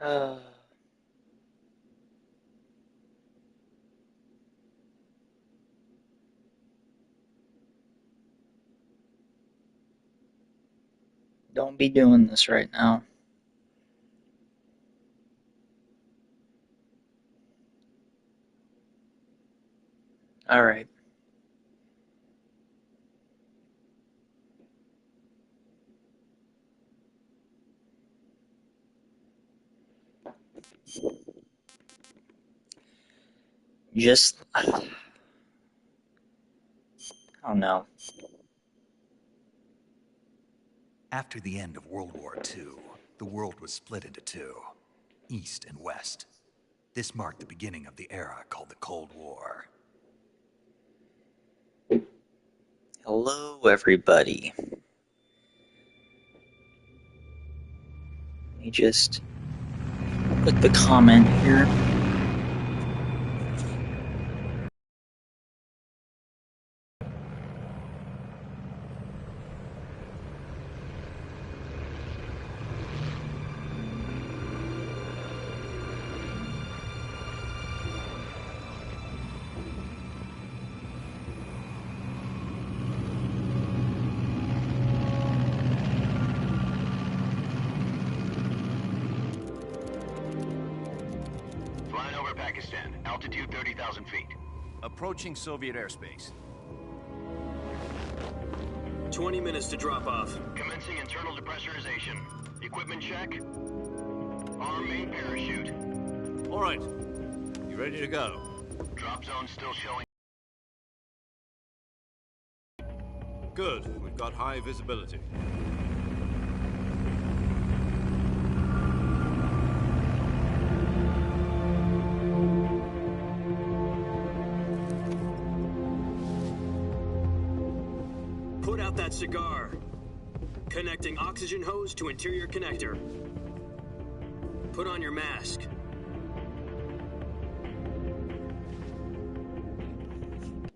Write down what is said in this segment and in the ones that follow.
Uh, don't be doing this right now. Alright. Just, I don't know. After the end of World War II, the world was split into two, East and West. This marked the beginning of the era called the Cold War. Hello, everybody. Let me just put the comment here. Flying over Pakistan, altitude 30,000 feet. Approaching Soviet airspace. 20 minutes to drop off. Commencing internal depressurization. Equipment check. Arm main parachute. All right. You ready to go? Drop zone still showing. Good. We've got high visibility. Put out that cigar. Connecting oxygen hose to interior connector. Put on your mask.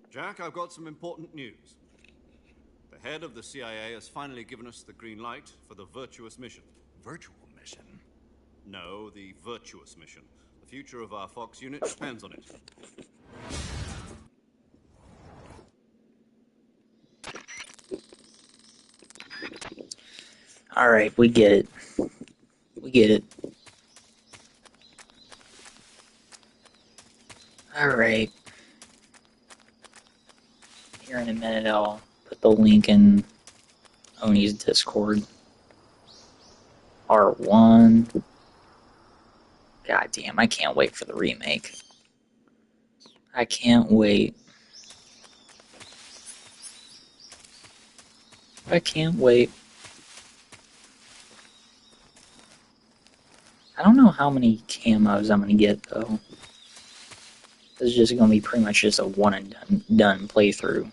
Jack, I've got some important news. The head of the CIA has finally given us the green light for the virtuous mission. Virtual mission? No, the virtuous mission. The future of our Fox unit depends on it. Alright, we get it. We get it. Alright. Here in a minute I'll put the link in Oni's Discord. R1. God damn, I can't wait for the remake. I can't wait. I can't wait. I don't know how many camos I'm gonna get though. This is just gonna be pretty much just a one and done playthrough.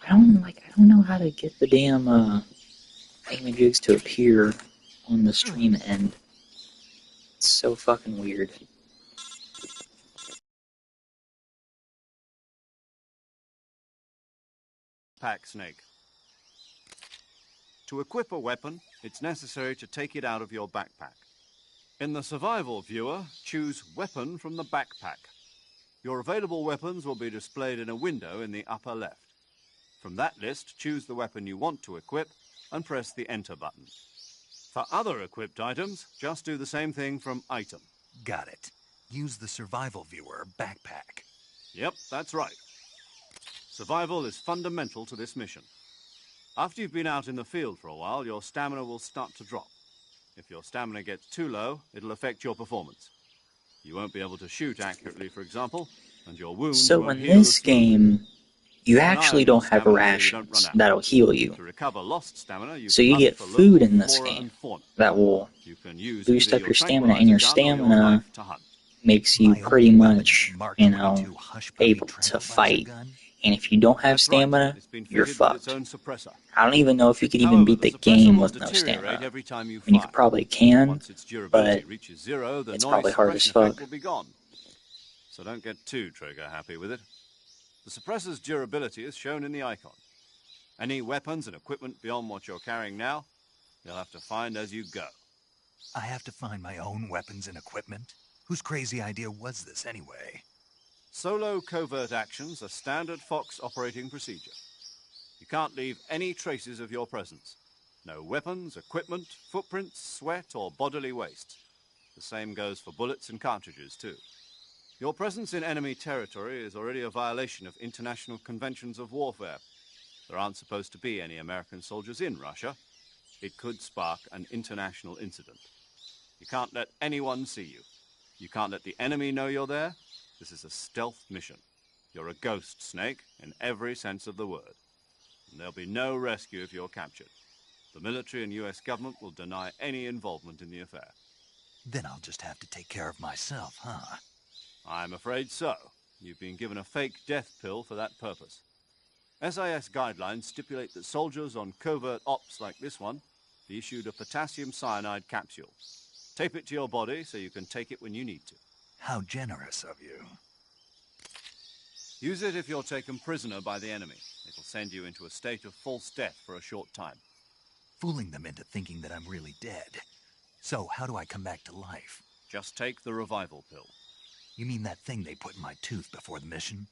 I don't know how to get the damn images to appear on the stream end. It's so fucking weird. Pack snake. To equip a weapon, it's necessary to take it out of your backpack. In the survival viewer, choose Weapon from the backpack. Your available weapons will be displayed in a window in the upper left. From that list, choose the weapon you want to equip and press the Enter button. For other equipped items, just do the same thing from Item. Got it. Use the survival viewer backpack. Yep, that's right. Survival is fundamental to this mission. After you've been out in the field for a while, your stamina will start to drop. If your stamina gets too low, it'll affect your performance. You won't be able to shoot accurately, for example, and your wounds So won't in heal this as smoothly. game, you Keep an eye actually on your don't have stamina so you don't run rations out. that'll heal you. To recover lost stamina, you So can you hunt get for food local in this flora game and fauna. that will You can use boost either up your stamina, and tranquilizer your gun or your stamina knife to hunt. makes you My pretty only weapon much, is Mark you 22 know, hush puppy able to tranquilizer fight. gun. And if you don't have That's right. stamina, It's been you're fitted with its fucked. own suppressor. I don't even know if you could even However, beat the the suppressor game will with no deteriorate stamina. every time you I mean, you fire. probably can, Once its durability but reaches zero, the it's noise probably hard as suppression effect fuck. will be gone. So don't get too trigger happy with it. The suppressor's durability is shown in the icon. Any weapons and equipment beyond what you're carrying now, you'll have to find as you go. I have to find my own weapons and equipment? Whose crazy idea was this anyway? Solo covert actions are standard Fox operating procedure. You can't leave any traces of your presence. No weapons, equipment, footprints, sweat, or bodily waste. The same goes for bullets and cartridges, too. Your presence in enemy territory is already a violation of international conventions of warfare. There aren't supposed to be any American soldiers in Russia. It could spark an international incident. You can't let anyone see you. You can't let the enemy know you're there. This is a stealth mission. You're a ghost, Snake, in every sense of the word. And there'll be no rescue if you're captured. The military and US government will deny any involvement in the affair. Then I'll just have to take care of myself, huh? I'm afraid so. You've been given a fake death pill for that purpose. SIS guidelines stipulate that soldiers on covert ops like this one be issued a potassium cyanide capsule. Tape it to your body so you can take it when you need to. How generous of you. Use it if you're taken prisoner by the enemy. It'll send you into a state of false death for a short time. Fooling them into thinking that I'm really dead. So, how do I come back to life? Just take the revival pill. You mean that thing they put in my tooth before the mission?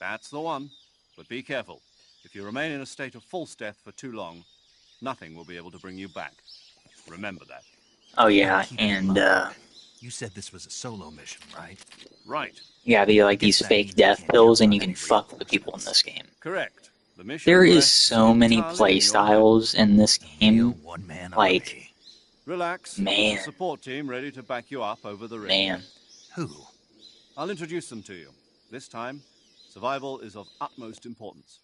That's the one. But be careful. If you remain in a state of false death for too long, nothing will be able to bring you back. Remember that. Oh yeah, I'll keep it in and mind. You said this was a solo mission, right? Right. yeah, they like Guess these that fake means I death can't pills, count and on you can any fuck with people in reinforcements. Correct. this game. The mission There is rests so many entirely play in your hands. styles in this A real game. one-man Like, army. Relax. Man. There's a support team ready to back you up over the ring. Man, Who? I'll introduce them to you. This time, survival is of utmost importance.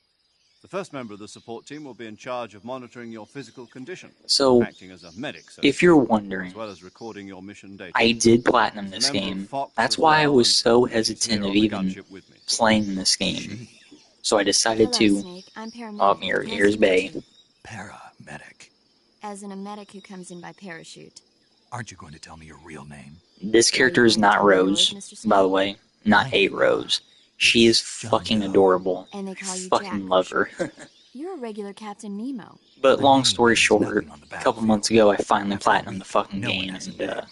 The first member of the support team will be in charge of monitoring your physical condition, so acting as a medic, so if to you're speak, wondering, as well as recording your mission data. I did platinum She's a this member of game. Fox That's as why I well, was and so she's hesitant here of on the even gunship with me. playing this game. She. So I decided Hello, to. Snake. I'm paramedic. Oh, Nice here's to meet Bay. you. Paramedic. As in a medic who comes in by parachute. Aren't you going to tell me your real name? This character is going to not tell me Rose, yours, Mr. by the Snake? way. Not My a name, Rose. She is John fucking Doe. adorable. And they call you Fucking Jack. love her. You're a regular Captain Nemo. But A long name story means short, nothing on the a couple months battlefield. ago I finally After a platinumed week, the fucking no one game, has a and name.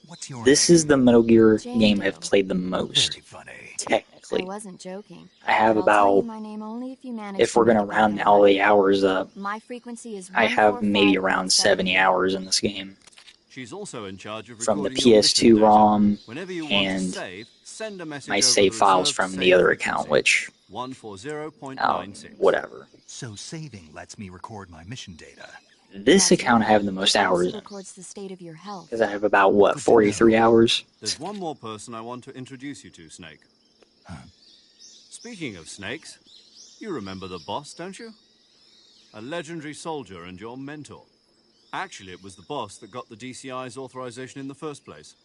What's your this name? is the Metal Gear Jane game Doe. I've played the most, Very funny. I technically. wasn't joking. I have But I'll tell you about, my name only if you manage if to we're make gonna it back round all alive. the hours up, My frequency is I have maybe 145 around 70 hours in this game. She's also in charge of From the recording your mission PS2 data. ROM Whenever you want to and save, send a message my over save the files reserved from the save other frequency, account, which, 140.96. whatever. So saving lets me record my mission data. This That's account I right. have the most It also hours in, records the state of your health. because I have about, what, Good to 43 know. hours? There's one more person I want to introduce you to, Snake. Huh? Speaking of snakes, you remember the boss, don't you? A legendary soldier and your mentor. Actually, it was the boss that got the DCI's authorization in the first place.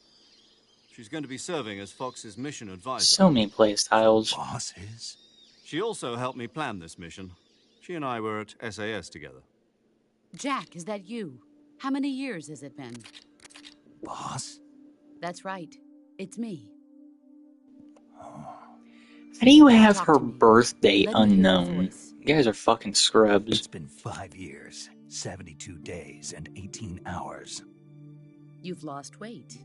She's going to be serving as Fox's mission advisor. So many play styles. Boss is? She also helped me plan this mission. She and I were at SAS together. Jack, is that you? How many years has it been? Boss? That's right. It's me. How do you have Talk her to me. birth date Let me hear your unknown? voice. You guys are fucking scrubs. It's been 5 years, 72 days, and 18 hours. You've lost weight.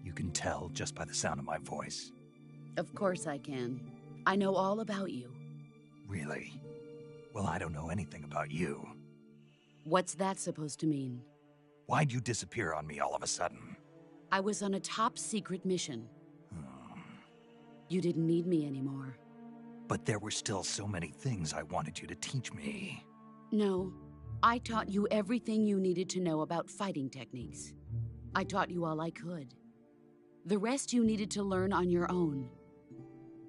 You can tell just by the sound of my voice. Of course I can. I know all about you. Really? Well, I don't know anything about you. What's that supposed to mean? Why'd you disappear on me all of a sudden? I was on a top-secret mission. You didn't need me anymore. But there were still so many things I wanted you to teach me. No, I taught you everything you needed to know about fighting techniques. I taught you all I could. The rest you needed to learn on your own.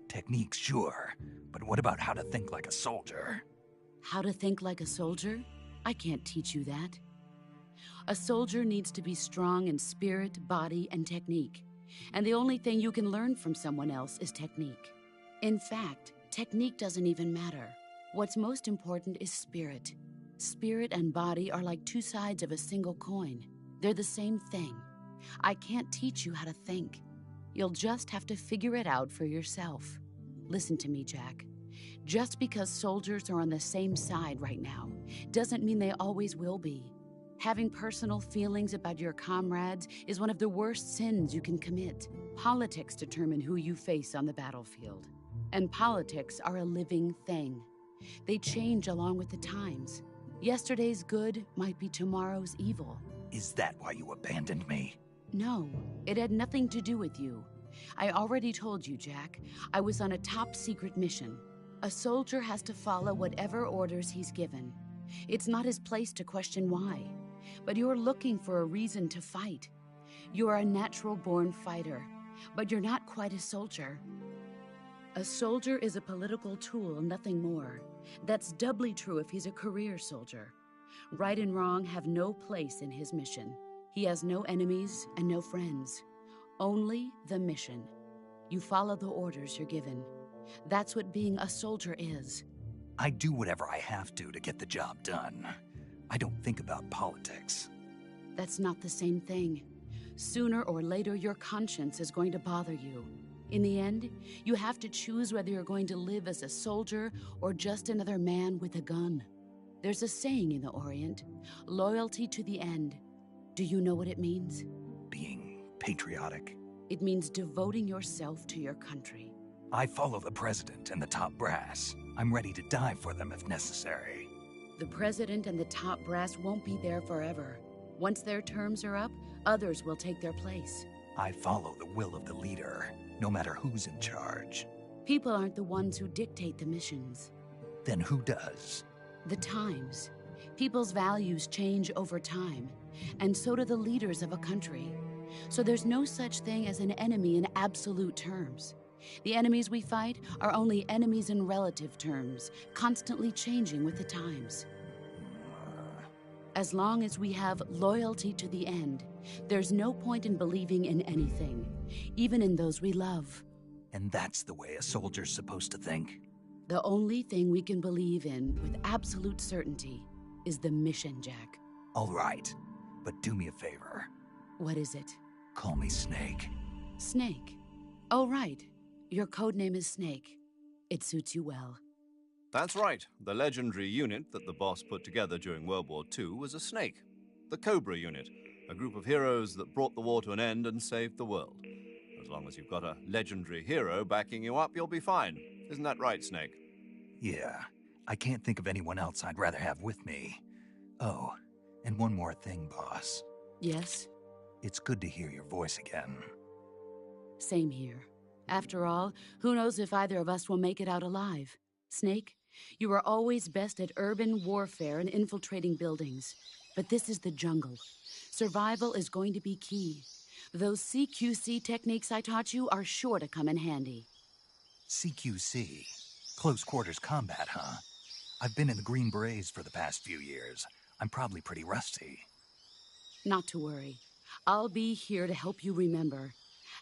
Techniques, sure. But what about how to think like a soldier? How to think like a soldier? I can't teach you that. A soldier needs to be strong in spirit, body, and technique. And the only thing you can learn from someone else is technique. In fact, technique doesn't even matter. What's most important is spirit. Spirit and body are like two sides of a single coin. They're the same thing. I can't teach you how to think. You'll just have to figure it out for yourself. Listen to me, Jack. Just because soldiers are on the same side right now doesn't mean they always will be. Having personal feelings about your comrades is one of the worst sins you can commit. Politics determine who you face on the battlefield. And politics are a living thing. They change along with the times. Yesterday's good might be tomorrow's evil. Is that why you abandoned me? No, it had nothing to do with you. I already told you, Jack. I was on a top-secret mission. A soldier has to follow whatever orders he's given. It's not his place to question why. But you're looking for a reason to fight. You are a natural-born fighter, but you're not quite a soldier. A soldier is a political tool, nothing more. That's doubly true if he's a career soldier. Right and wrong have no place in his mission. He has no enemies and no friends. Only the mission. You follow the orders you're given. That's what being a soldier is. I do whatever I have to get the job done. I don't think about politics. That's not the same thing. Sooner or later, your conscience is going to bother you. In the end, you have to choose whether you're going to live as a soldier or just another man with a gun. There's a saying in the Orient, loyalty to the end. Do you know what it means? Being patriotic. It means devoting yourself to your country. I follow the president and the top brass. I'm ready to die for them if necessary. The president and the top brass won't be there forever. Once their terms are up, others will take their place. I follow the will of the leader, no matter who's in charge. People aren't the ones who dictate the missions. Then who does? The times. People's values change over time, and so do the leaders of a country. So there's no such thing as an enemy in absolute terms. The enemies we fight are only enemies in relative terms, constantly changing with the times. As long as we have loyalty to the end, there's no point in believing in anything, even in those we love. And that's the way a soldier's supposed to think? The only thing we can believe in with absolute certainty is the mission, Jack. All right, but do me a favor. What is it? Call me Snake. Snake. Oh, right. Your code name is Snake. It suits you well. That's right. The legendary unit that the boss put together during World War II was a snake. The Cobra unit, a group of heroes that brought the war to an end and saved the world. As long as you've got a legendary hero backing you up, you'll be fine. Isn't that right, Snake? Yeah, I can't think of anyone else I'd rather have with me. Oh, and one more thing, boss. Yes? It's good to hear your voice again. Same here. After all, who knows if either of us will make it out alive? Snake, you are always best at urban warfare and infiltrating buildings. But this is the jungle. Survival is going to be key. Those CQC techniques I taught you are sure to come in handy. CQC? Close quarters combat, huh? I've been in the Green Berets for the past few years. I'm probably pretty rusty. Not to worry. I'll be here to help you remember.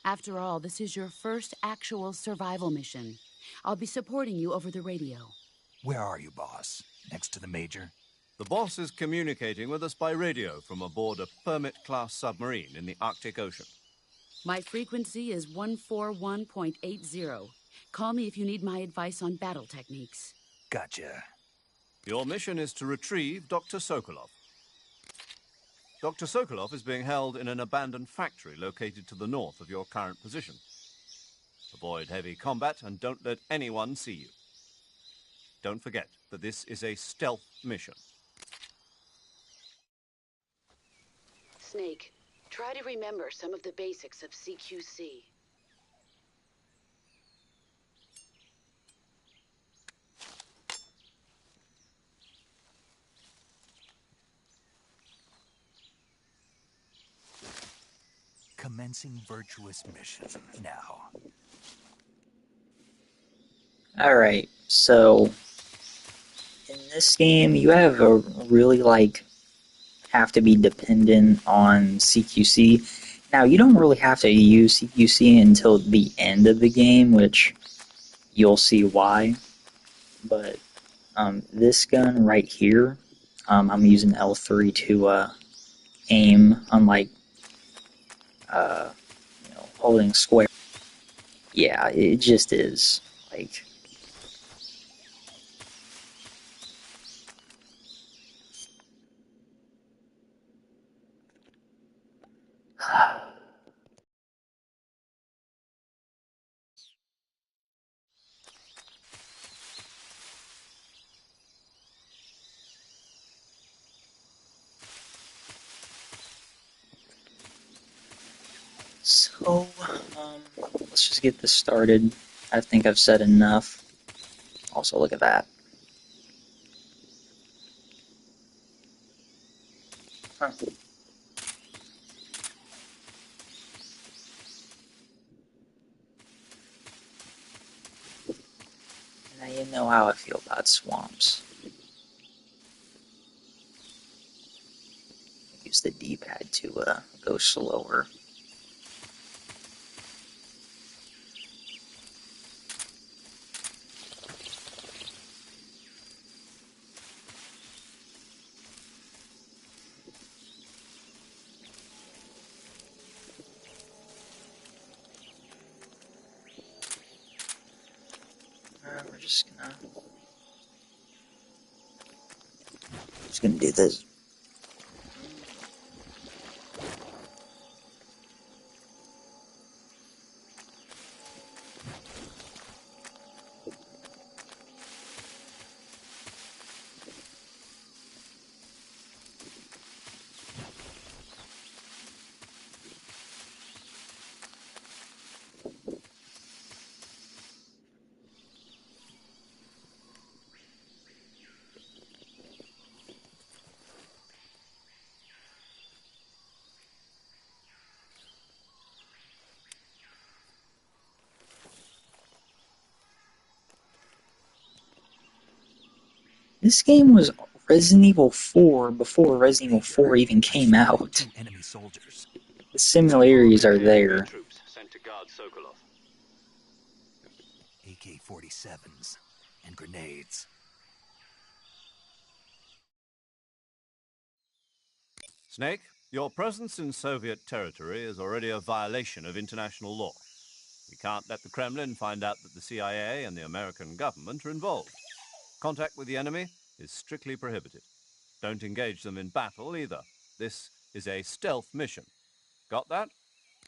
After all, this is your first actual survival mission. I'll be supporting you over the radio. Where are you, boss? Next to the Major? The boss is communicating with us by radio from aboard a Permit-class submarine in the Arctic Ocean. My frequency is 141.80. Call me if you need my advice on battle techniques. Gotcha. Your mission is to retrieve Dr. Sokolov. Dr. Sokolov is being held in an abandoned factory located to the north of your current position. Avoid heavy combat and don't let anyone see you. Don't forget that this is a stealth mission. Snake, try to remember some of the basics of CQC. Commencing virtuous mission now. Alright, so in this game you have a really have to be dependent on CQC. Now you don't really have to use CQC until the end of the game, which you'll see why. But this gun right here, I'm using L3 to aim, unlike holding square. Yeah, it just is like. So, let's just get this started. I think I've said enough. Also, look at that. Huh. Now you know how I feel about swamps. Use the D-pad to go slower. We're just gonna do this. This game was Resident Evil 4 before Resident Evil 4 even came out. Enemy soldiers. The similarities are there. Troops sent to guard Sokolov. AK-47s and grenades. Snake, your presence in Soviet territory is already a violation of international law. We can't let the Kremlin find out that the CIA and the American government are involved. Contact with the enemy is strictly prohibited. Don't engage them in battle either. This is a stealth mission. Got that?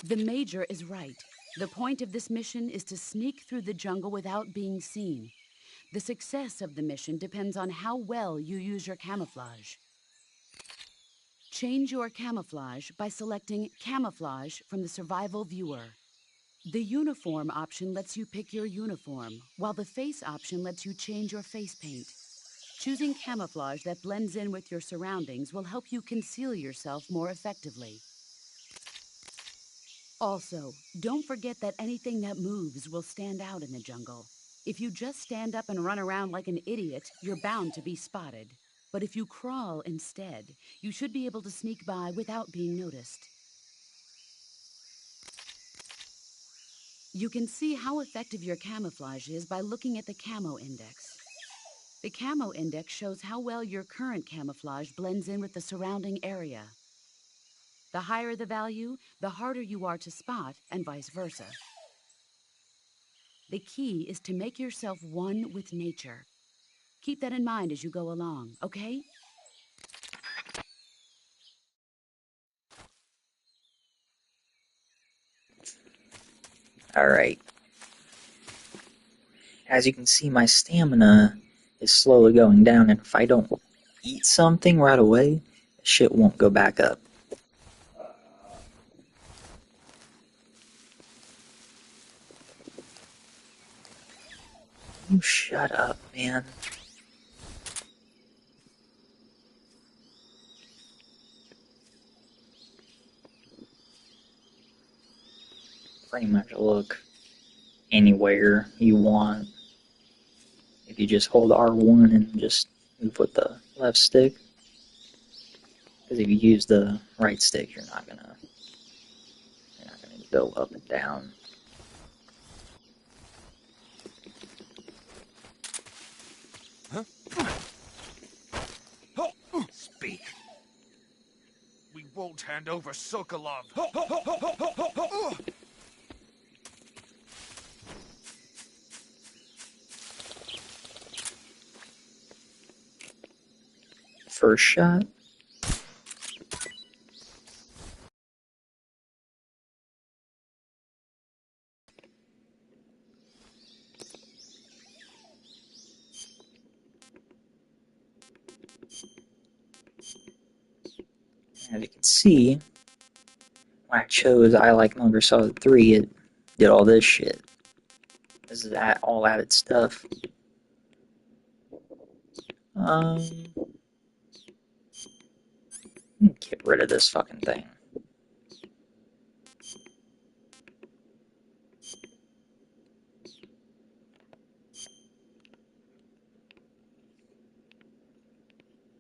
The Major is right. The point of this mission is to sneak through the jungle without being seen. The success of the mission depends on how well you use your camouflage. Change your camouflage by selecting Camouflage from the Survival Viewer. The Uniform option lets you pick your uniform, while the Face option lets you change your face paint. Choosing camouflage that blends in with your surroundings will help you conceal yourself more effectively. Also, don't forget that anything that moves will stand out in the jungle. If you just stand up and run around like an idiot, you're bound to be spotted. But if you crawl instead, you should be able to sneak by without being noticed. You can see how effective your camouflage is by looking at the Camo Index. The Camo Index shows how well your current camouflage blends in with the surrounding area. The higher the value, the harder you are to spot, and vice versa. The key is to make yourself one with nature. Keep that in mind as you go along, okay? Alright. As you can see, my stamina is slowly going down, and if I don't eat something right away, shit won't go back up. You shut up, man. Pretty much look anywhere you want. If you just hold R1 and just move with the left stick. Because if you use the right stick, you're not gonna go up and down. Speak. We won't hand over Sokolov. First shot. As you can see, when I chose I Like Metal Gear Solid 3, it did all this shit. This is all added stuff. Get rid of this fucking thing.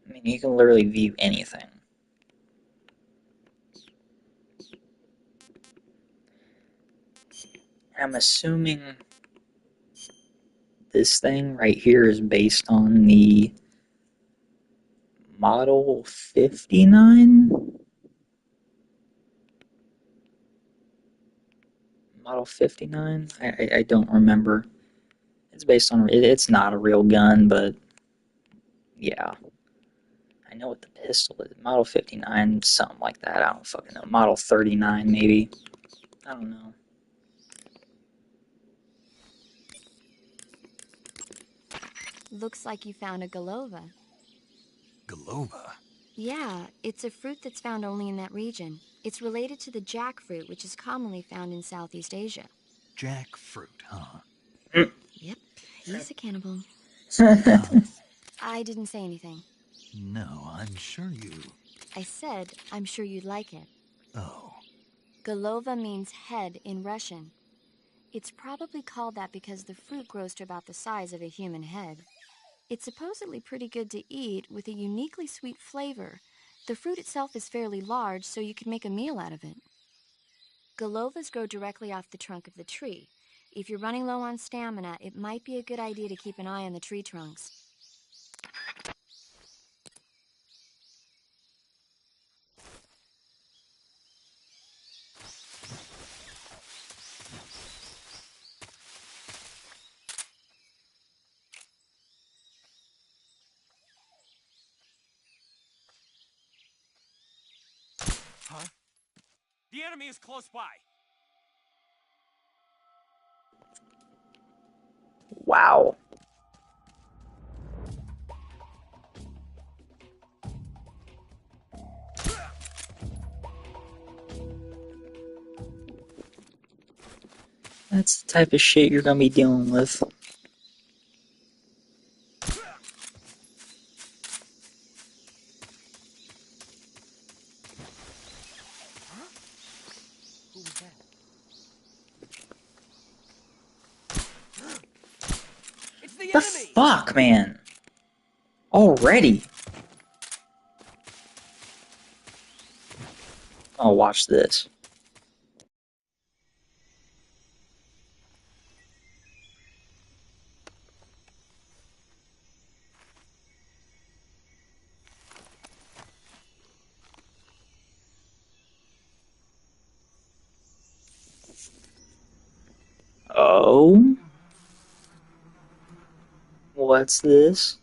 I mean, you can literally view anything. I'm assuming this thing right here is based on the Model 59? Model 59? I don't remember. It's based on... It's not a real gun, but... Yeah. I know what the pistol is. Model 59, something like that. I don't fucking know. Model 39, maybe. I don't know. Looks like you found a Golova. Golova? Yeah, it's a fruit that's found only in that region. It's related to the jackfruit, which is commonly found in Southeast Asia. Jackfruit, huh? Yep, he's a cannibal. Huh. I didn't say anything. No, I'm sure you... I said, I'm sure you'd like it. Oh. Golova means head in Russian. It's probably called that because the fruit grows to about the size of a human head. It's supposedly pretty good to eat with a uniquely sweet flavor. The fruit itself is fairly large, so you can make a meal out of it. Golovas grow directly off the trunk of the tree. If you're running low on stamina, it might be a good idea to keep an eye on the tree trunks. Huh? The enemy is close by. Wow. That's the type of shit you're gonna be dealing with. Who was that? It's the The enemy! fuck, man? Already? Oh, watch this. Oh? What's this?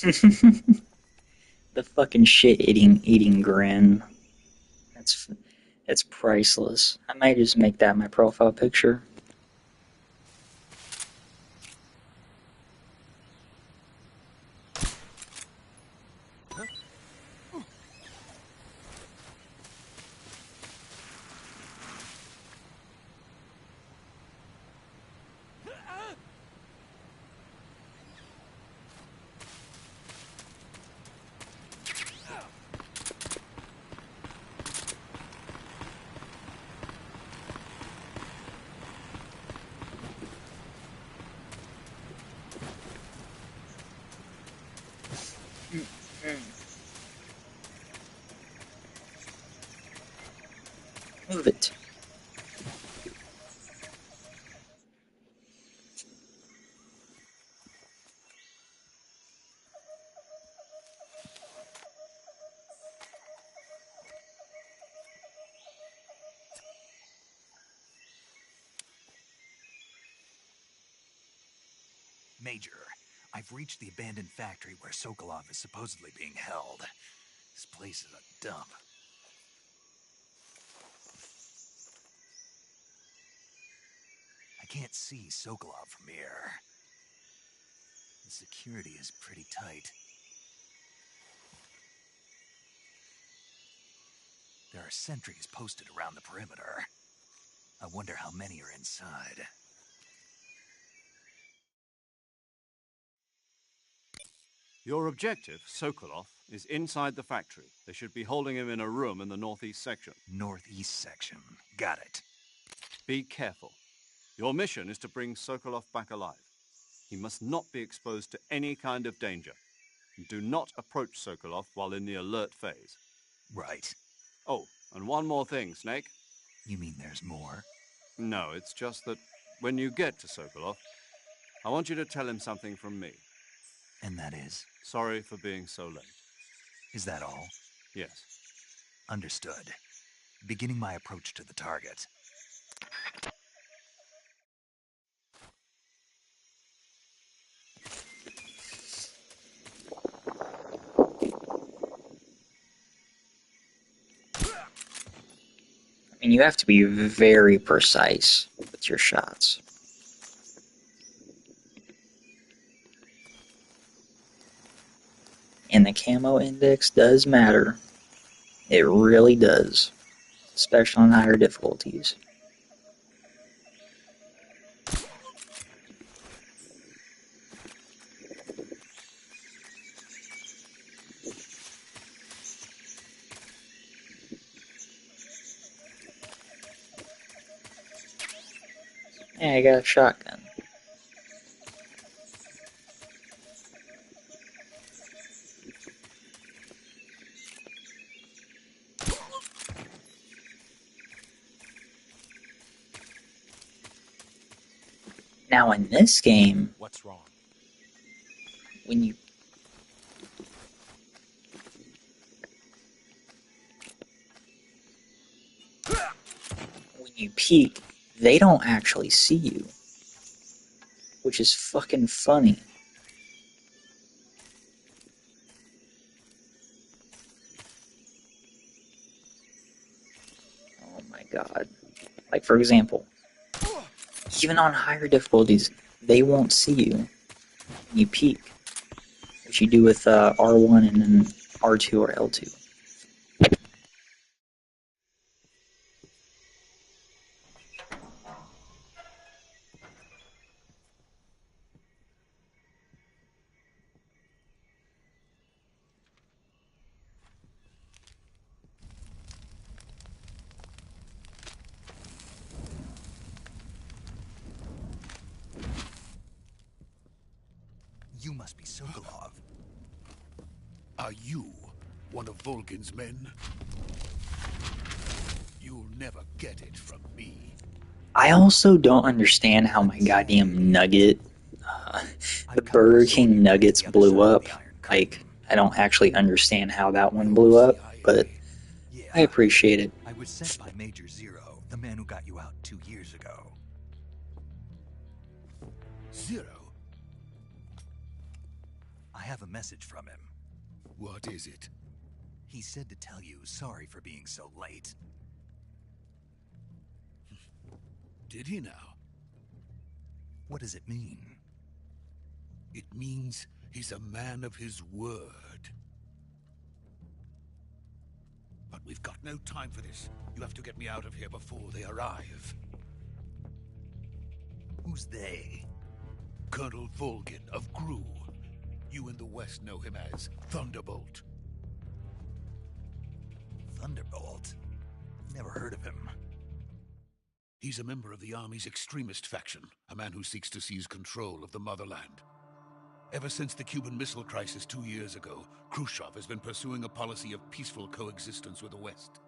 The fucking shit-eating grin. That's priceless. I might just make that my profile picture. Move it. Major, I've reached the abandoned factory where Sokolov is supposedly being held. This place is a dump. I can't see Sokolov from here. The security is pretty tight. There are sentries posted around the perimeter. I wonder how many are inside. Your objective, Sokolov, is inside the factory. They should be holding him in a room in the northeast section. Northeast section. Got it. Be careful. Your mission is to bring Sokolov back alive. He must not be exposed to any kind of danger. Do not approach Sokolov while in the alert phase. Right. Oh, and one more thing, Snake. You mean there's more? No, it's just that when you get to Sokolov, I want you to tell him something from me. And that is? Sorry for being so late. Is that all? Yes. Understood. Beginning my approach to the target. I mean, you have to be very precise with your shots. And the camo index does matter. It really does. Especially on higher difficulties. Yeah, I got a shotgun. Now in this game, What's wrong? when you peek, they don't actually see you, which is fucking funny. Oh my god. Like, for example, even on higher difficulties, they won't see you when you peek, which you do with R1 and then R2 or L2. You must be Sokolov. Are you one of Volgin's men? You'll never get it from me. I also don't understand how my goddamn nugget, the Burger King nuggets blew up. Like, I don't actually understand how that one blew up, but I appreciate it. I was sent by Major Zero, the man who got you out 2 years ago. Zero? I have a message from him. What is it? He said to tell you sorry for being so late. Did he now? What does it mean? It means he's a man of his word. But we've got no time for this. You have to get me out of here before they arrive. Who's they? Colonel Volgin of Gru. You in the West know him as Thunderbolt. Thunderbolt? Never heard of him. He's a member of the Army's extremist faction, a man who seeks to seize control of the motherland. Ever since the Cuban Missile Crisis 2 years ago, Khrushchev has been pursuing a policy of peaceful coexistence with the West.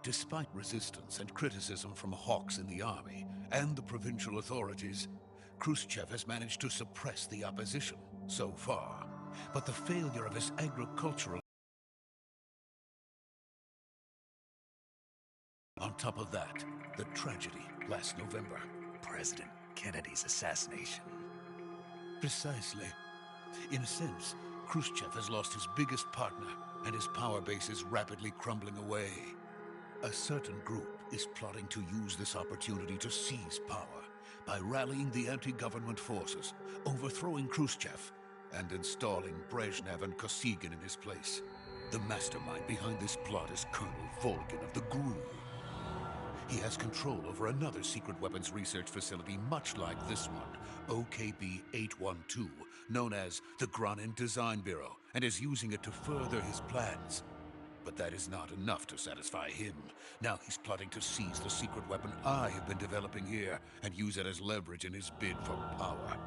Despite resistance and criticism from hawks in the army and the provincial authorities, Khrushchev has managed to suppress the opposition so far. But the failure of his agricultural... On top of that, the tragedy last November. President Kennedy's assassination. Precisely. In a sense, Khrushchev has lost his biggest partner, and his power base is rapidly crumbling away. A certain group is plotting to use this opportunity to seize power by rallying the anti-government forces, overthrowing Khrushchev, and installing Brezhnev and Kosygin in his place. The mastermind behind this plot is Colonel Volgin of the GRU. He has control over another secret weapons research facility much like this one, OKB-812, known as the Granin Design Bureau, and is using it to further his plans. But that is not enough to satisfy him. Now he's plotting to seize the secret weapon I have been developing here and use it as leverage in his bid for power.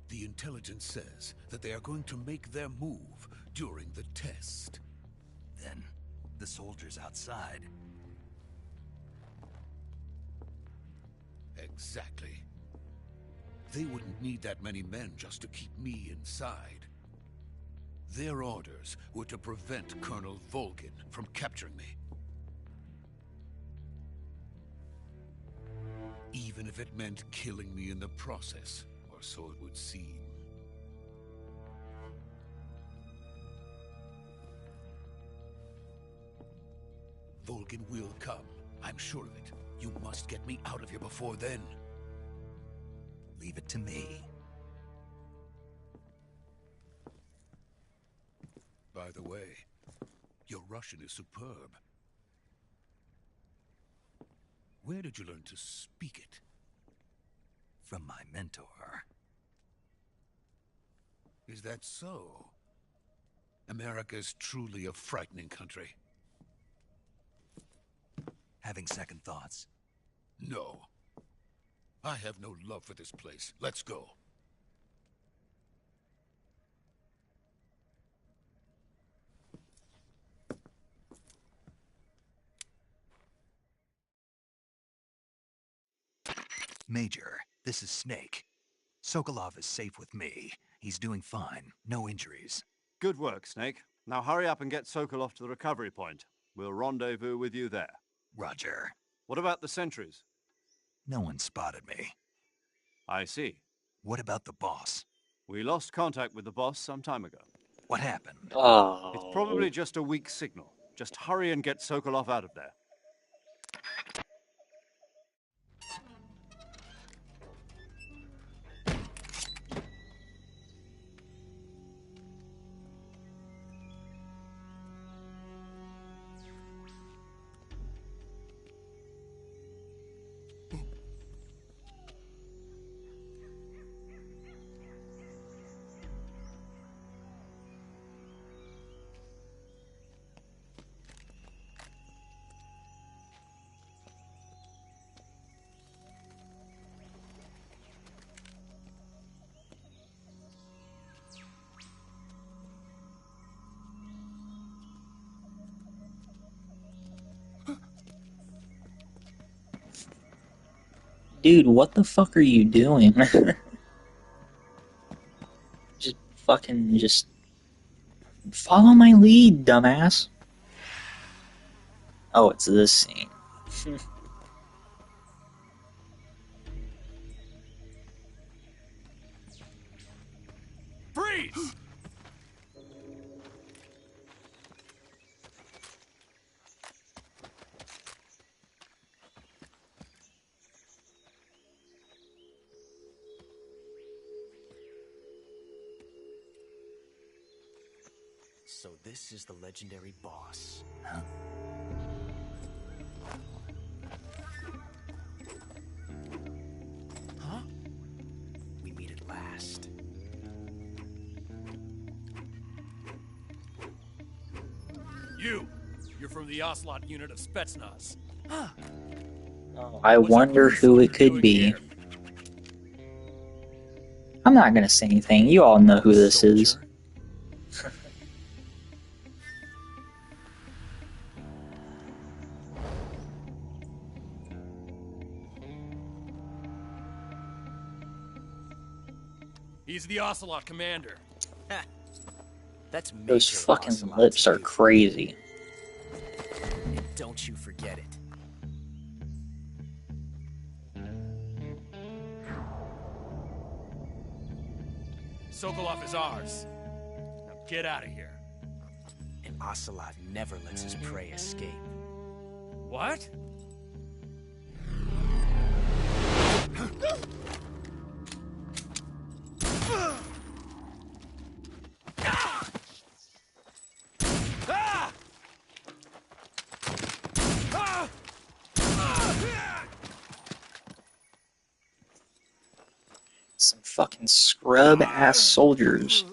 The intelligence says that they are going to make their move during the test. Then, the soldiers outside. Exactly. They wouldn't need that many men just to keep me inside. Their orders were to prevent Colonel Volgin from capturing me. Even if it meant killing me in the process, or so it would seem. Volgin will come. I'm sure of it. You must get me out of here before then. Leave it to me. By the way, your Russian is superb. Where did you learn to speak it? From my mentor. Is that so? America's truly a frightening country. Having second thoughts? No. I have no love for this place. Let's go. Major, this is Snake. Sokolov is safe with me. He's doing fine. No injuries. Good work, Snake. Now hurry up and get Sokolov to the recovery point. We'll rendezvous with you there. Roger. What about the sentries? No one spotted me. I see. What about the boss? We lost contact with the boss some time ago. What happened? Oh. It's probably just a weak signal. Just hurry and get Sokolov out of there. Dude, what the fuck are you doing? just follow my lead, dumbass. Oh, it's this scene. Freeze! So this is the legendary boss. Huh? Huh? We meet at last. You're from the Ocelot unit of Spetsnaz. Huh. I What's a wonder police who it soldier could doing be. here? I'm not gonna say anything. You all know who this is. He's the Ocelot commander. That's Those Major fucking Ocelot lips to are you. crazy. And don't you forget it. Sokolov is ours. Now get out of here. And Ocelot never lets his prey escape. What? Some fucking scrub-ass soldiers.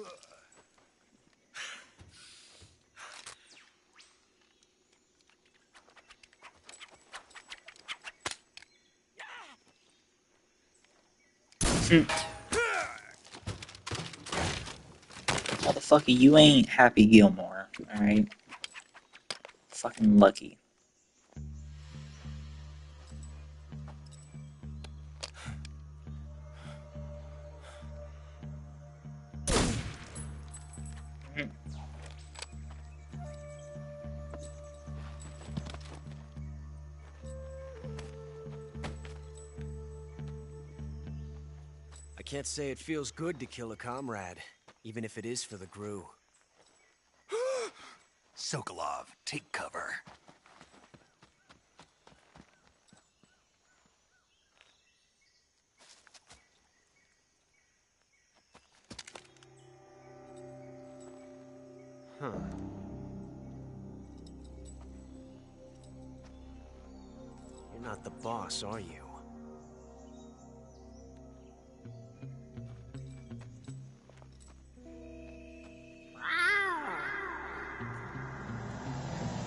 Motherfucker, you ain't Happy Gilmore, alright? Fucking lucky. I can't say it feels good to kill a comrade, even if it is for the Gru. Sokolov, take cover. Huh. You're not the boss, are you?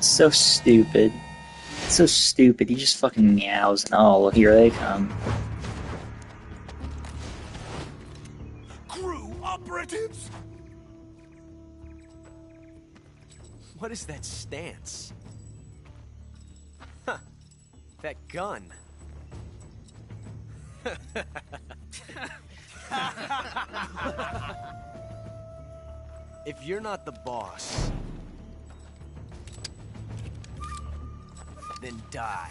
So stupid. So stupid. He just fucking meows and oh, well, here they come. Crew operatives? What is that stance? Huh. That gun. If you're not the boss, then die.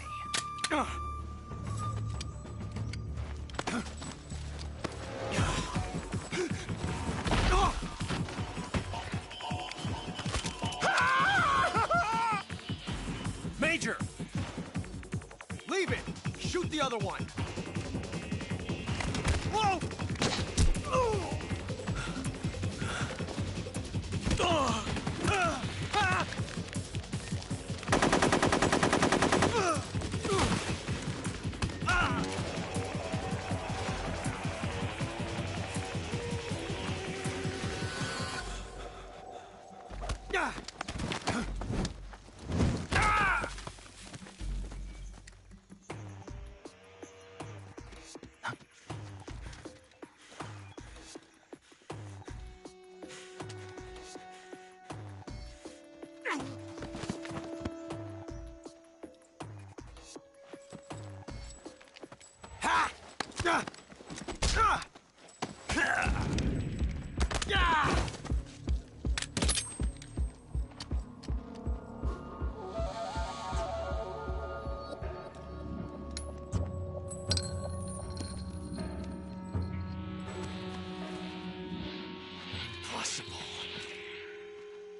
Major! Leave it! Shoot the other one! Whoa!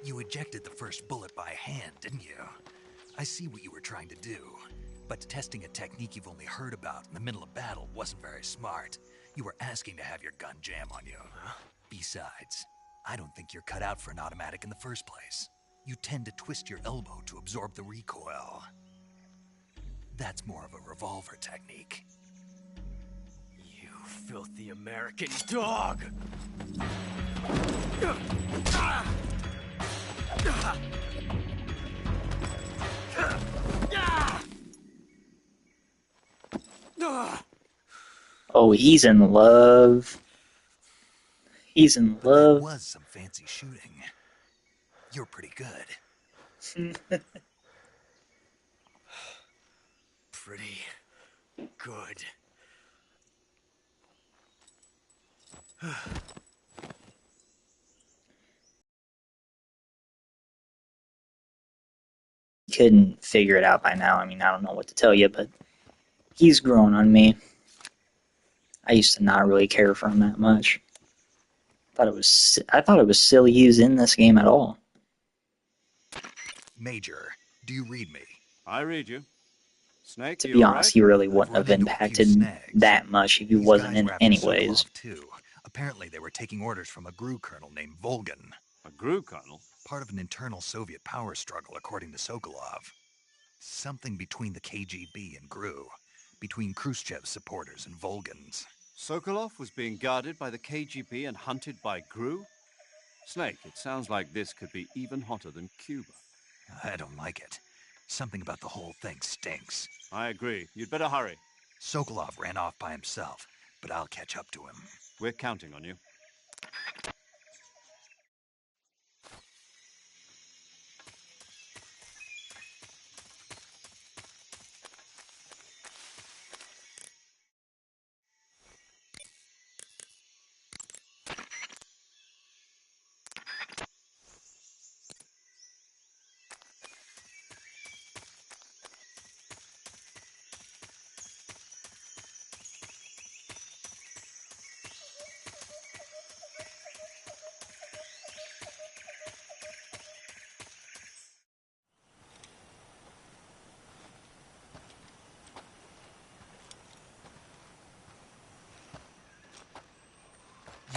You ejected the first bullet by hand, didn't you? I see what you were trying to do, but testing a technique you've only heard about in the middle of battle wasn't very smart. You were asking to have your gun jam on you. Besides, I don't think you're cut out for an automatic in the first place. You tend to twist your elbow to absorb the recoil. That's more of a revolver technique. You filthy American dog! Oh, he's in love. He's in But that love. was some fancy shooting. You're pretty good. Pretty good. Couldn't figure it out by now. I mean, I don't know what to tell you, but he's grown on me. I used to not really care for him that much. I thought it was silly he was in this game at all. Major, do you read me? I read you. Snake, To are be you honest, alright? he really I've wouldn't run have into a few impacted snags. that much if he These wasn't guys in were after anyways. Sokolov, too. Apparently, they were taking orders from a GRU colonel named Volgan. A GRU colonel? Part of an internal Soviet power struggle, according to Sokolov. Something between the KGB and GRU. Between Khrushchev's supporters and Volgan's. Sokolov was being guarded by the KGB and hunted by GRU? Snake, it sounds like this could be even hotter than Cuba. I don't like it. Something about the whole thing stinks. I agree. You'd better hurry. Sokolov ran off by himself, but I'll catch up to him. We're counting on you.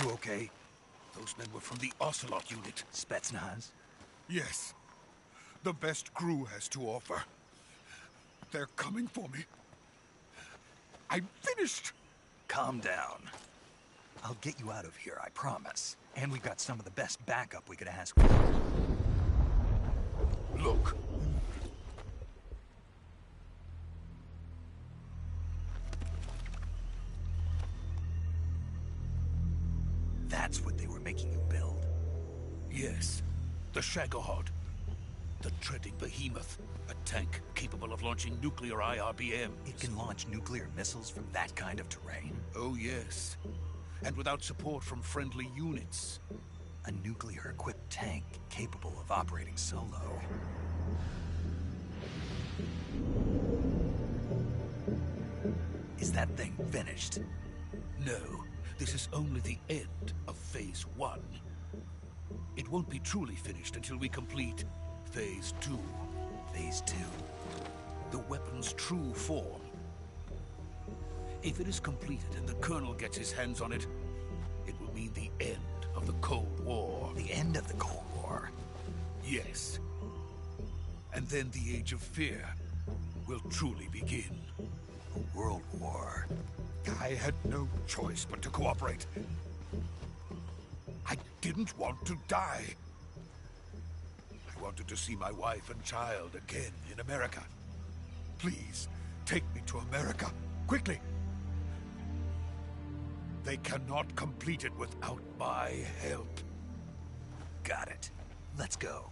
You okay? Those men were from the Ocelot unit. Spetsnaz? Yes. The best GRU has to offer. They're coming for me. I'm finished! Calm down. I'll get you out of here, I promise. And we've got some of the best backup we could ask for. Look. That's what they were making you build? Yes. The Shagohod. The treading behemoth. A tank capable of launching nuclear IRBMs. It can launch nuclear missiles from that kind of terrain? Oh, yes. And without support from friendly units. A nuclear-equipped tank capable of operating solo. Is that thing finished? No. This is only the end of Phase 1. It won't be truly finished until we complete Phase 2. Phase 2? The weapon's true form. If it is completed and the Colonel gets his hands on it, it will mean the end of the Cold War. The end of the Cold War? Yes. And then the Age of Fear will truly begin. A world war. I had no choice but to cooperate. I didn't want to die. I wanted to see my wife and child again in America. Please, take me to America, quickly. They cannot complete it without my help. Got it. Let's go.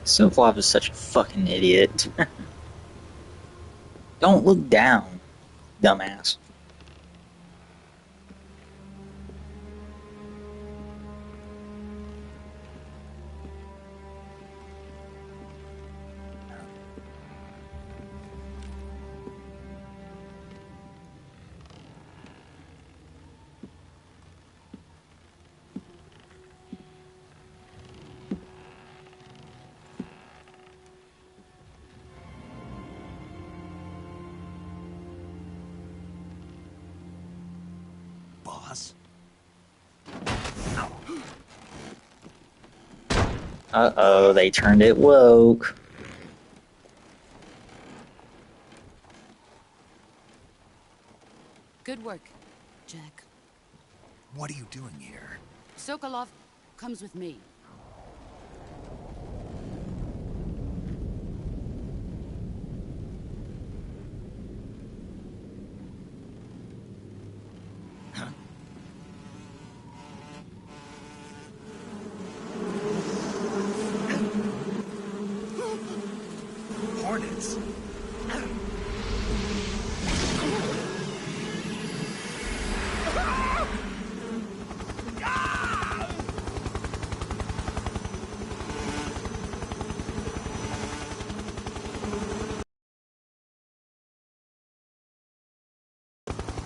Sokolov is such a fucking idiot. Don't look down, dumbass. Uh-oh, they turned it woke. Good work, Jack. What are you doing here? Sokolov comes with me. Hornets.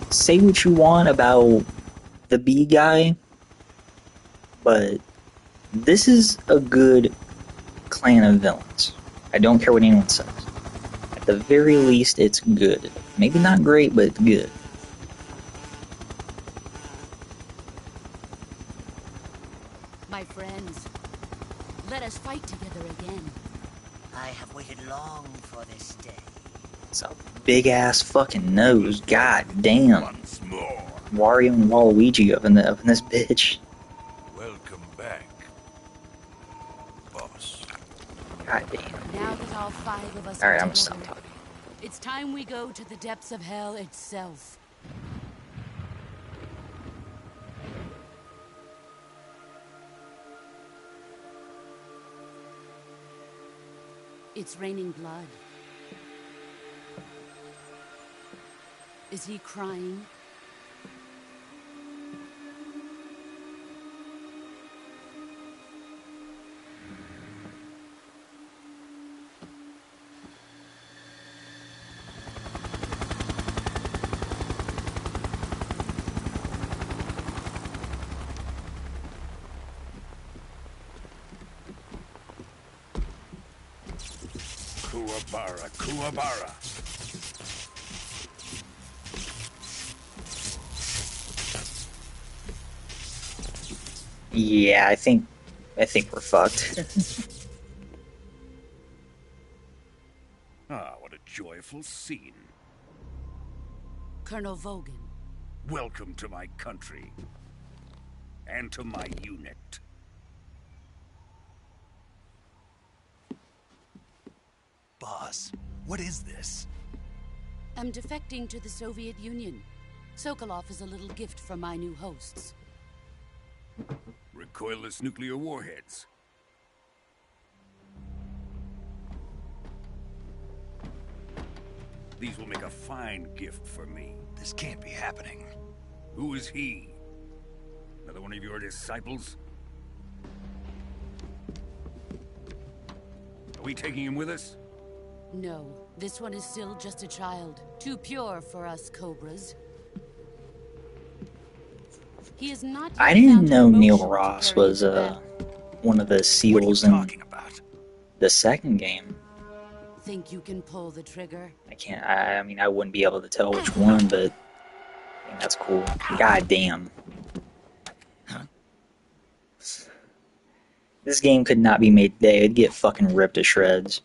Say what you want about the B guy, but this is a good clan of villains. I don't care what anyone says. At the very least, it's good. Maybe not great, but it's good. My friends, let us fight together again. I have waited long for this day. It's a big ass fucking nose. God damn. Once more. Wario and Waluigi up in this bitch. Welcome back, boss. God damn. Now that all 5 of us Alright, are I'm gonna together, stop talking. it's time we go to the depths of hell itself. It's raining blood. Is he crying? Kuwabara, Kuwabara. Yeah, I think we're fucked. Ah, what a joyful scene. Colonel Vogan. Welcome to my country. And to my unit. Boss, what is this? I'm defecting to the Soviet Union. Sokolov is a little gift from my new hosts. Recoilless nuclear warheads. These will make a fine gift for me. This can't be happening. Who is he? Another one of your disciples? Are we taking him with us? No, this one is still just a child. Too pure for us Cobras. He is not yet I didn't found know an Neil emotion to Ross carry was into battle. one of the What are you SEALs in talking about? the second game. Think you can pull the trigger? I can't. I mean, I wouldn't be able to tell which one, but I think that's cool. God damn. Huh? This game could not be made today. It'd get fucking ripped to shreds.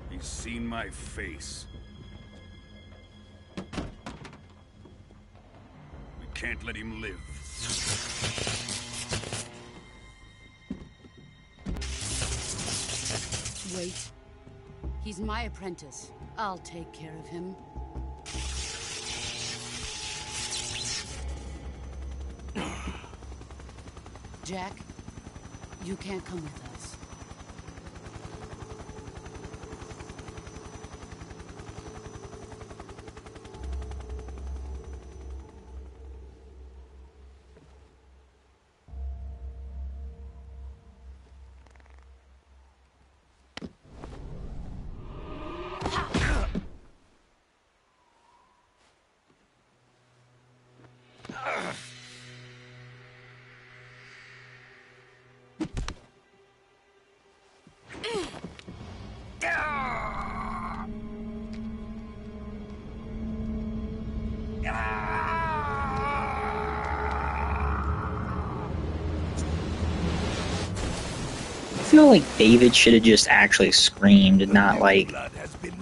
He's seen my face. We can't let him live. Wait. He's my apprentice. I'll take care of him. Jack, you can't come with us. feel like David should have just actually screamed and not like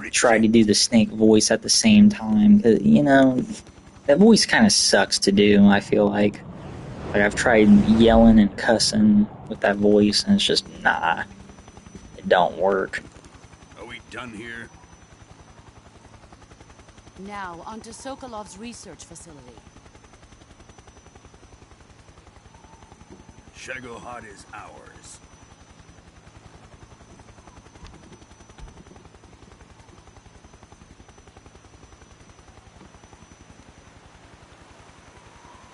tried to do the Snake voice at the same time. 'Cause, you know, that voice kind of sucks to do. I feel like I've tried yelling and cussing with that voice, and it's just nah, it don't work. Are we done here? Now, onto Sokolov's research facility. Shagohod is ours.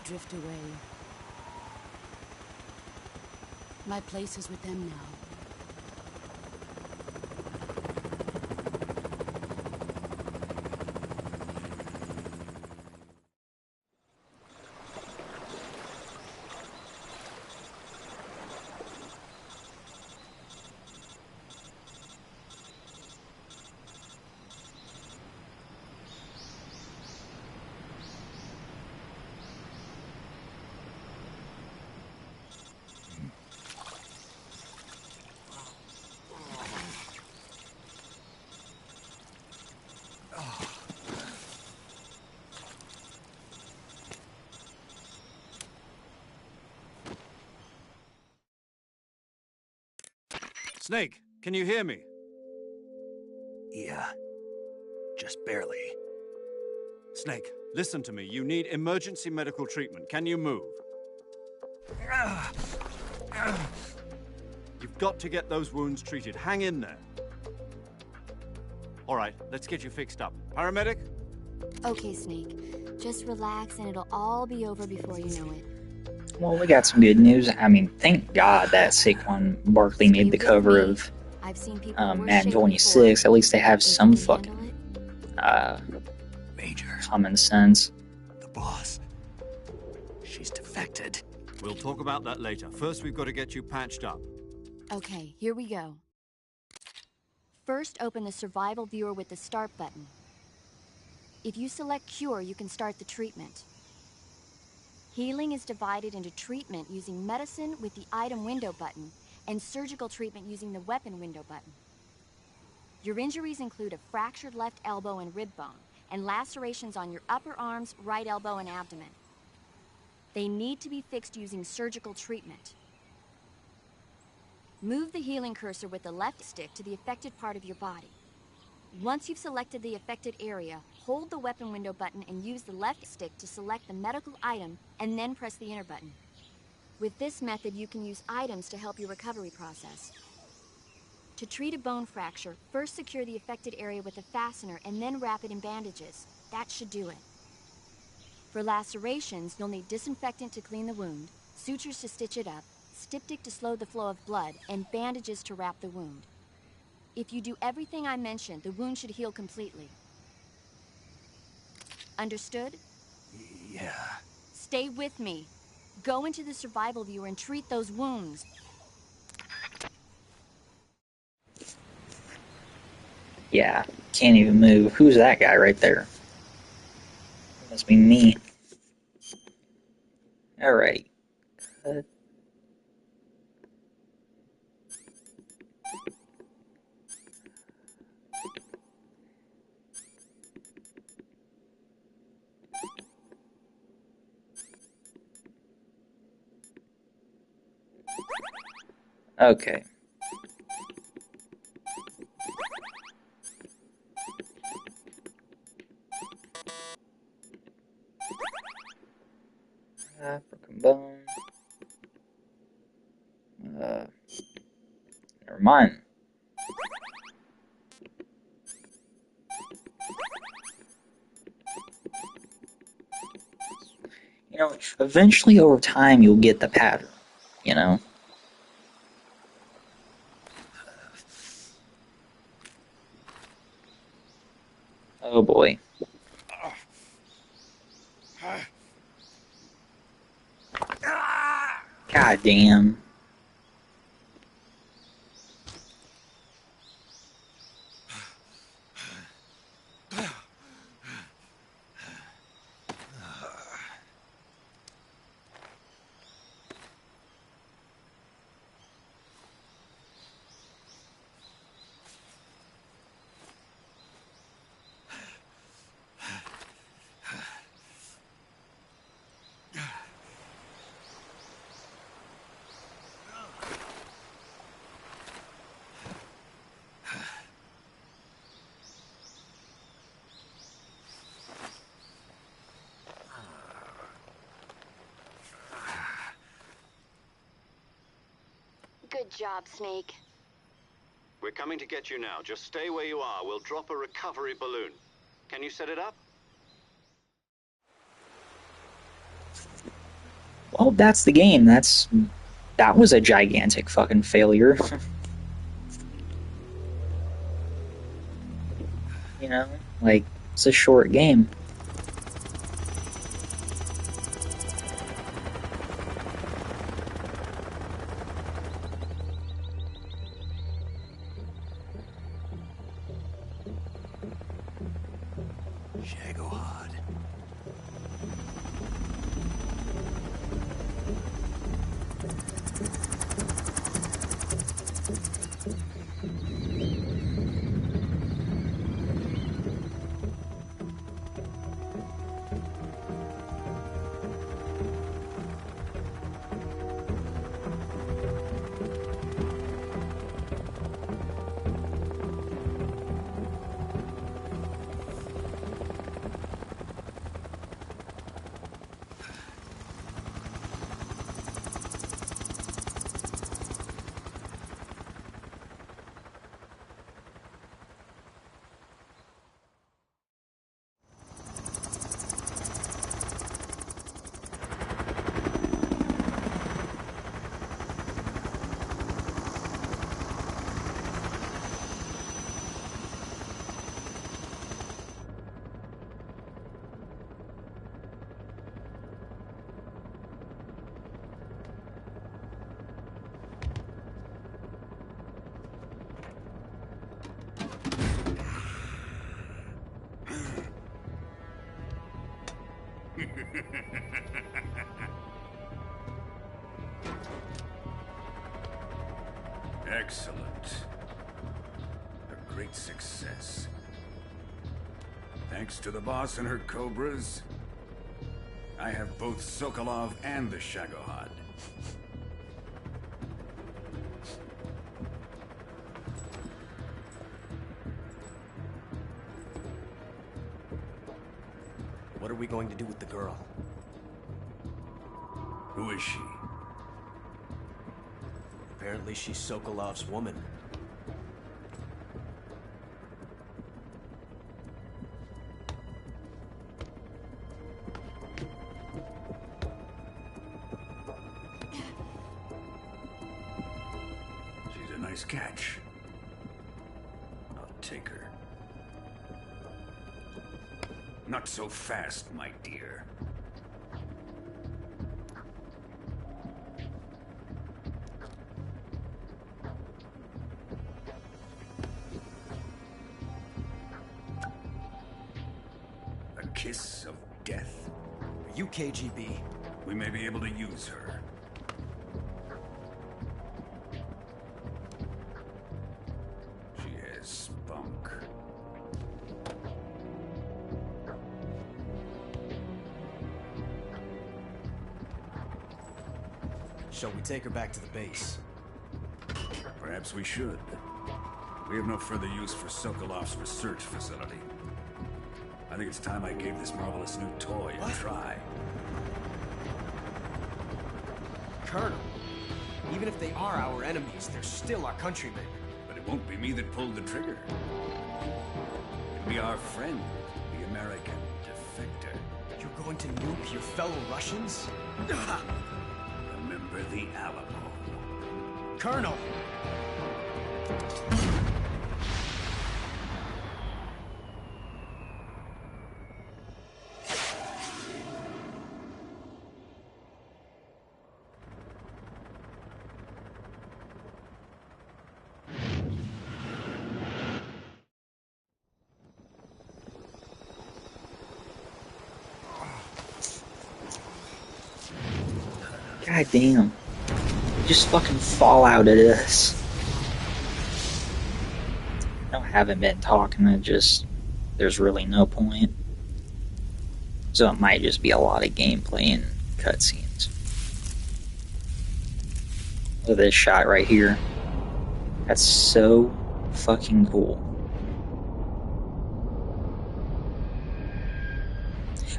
Drift away. My place is with them now. Snake, can you hear me? Yeah. Just barely. Snake, listen to me. You need emergency medical treatment. Can you move? You've got to get those wounds treated. Hang in there. All right, let's get you fixed up. Paramedic? Okay, Snake. Just relax and it'll all be over before you know it. Well, we got some good news. I mean, thank God that Saquon Barkley made the cover of I've seen people Madden 26. At least they have some fucking Major. common sense. The boss. She's defected. We'll talk about that later. First, we've got to get you patched up. Okay, here we go. First, open the survival viewer with the start button. If you select cure, you can start the treatment. Healing is divided into treatment using medicine with the item window button and surgical treatment using the weapon window button. Your injuries include a fractured left elbow and rib bone and lacerations on your upper arms, right elbow, and abdomen. They need to be fixed using surgical treatment. Move the healing cursor with the left stick to the affected part of your body. Once you've selected the affected area, hold the weapon window button and use the left stick to select the medical item and then press the enter button. With this method, you can use items to help your recovery process. To treat a bone fracture, first secure the affected area with a fastener and then wrap it in bandages. That should do it. For lacerations, you'll need disinfectant to clean the wound, sutures to stitch it up, styptic to slow the flow of blood, and bandages to wrap the wound. If you do everything I mentioned, the wound should heal completely. Understood? Yeah. Stay with me. Go into the survival viewer and treat those wounds. Yeah, can't even move. Who's that guy right there? Must be me. Alright. Cut. Okay. Broken bone. Never mind. You know, eventually over time you'll get the pattern, you know? Oh boy. God damn. Good job, Snake. We're coming to get you now. Just stay where you are. We'll drop a recovery balloon. Can you set it up? Well, that's the game. That was a gigantic fucking failure. You know? Like, it's a short game. Shagohod. Excellent. A great success. Thanks to the boss and her cobras, I have both Sokolov and the Shagohod. What are we going to do with the girl? Who is she? Apparently she's Sokolov's woman. She's a nice catch. I'll take her. Not so fast, my dear. A kiss of death. Are you KGB? We may be able to use her. She has spunk. Shall we take her back to the base? Perhaps we should. We have no further use for Sokolov's research facility. I think it's time I gave this marvelous new toy a try. Colonel, even if they are our enemies, they're still our countrymen. But it won't be me that pulled the trigger. It'll be our friend, the American defector. You're going to nuke your fellow Russians? Remember the Alamo. Colonel! God damn. Just fucking fall out of this. I haven't been talking, there's really no point. So it might just be a lot of gameplay and cutscenes. Look at this shot right here. That's so fucking cool.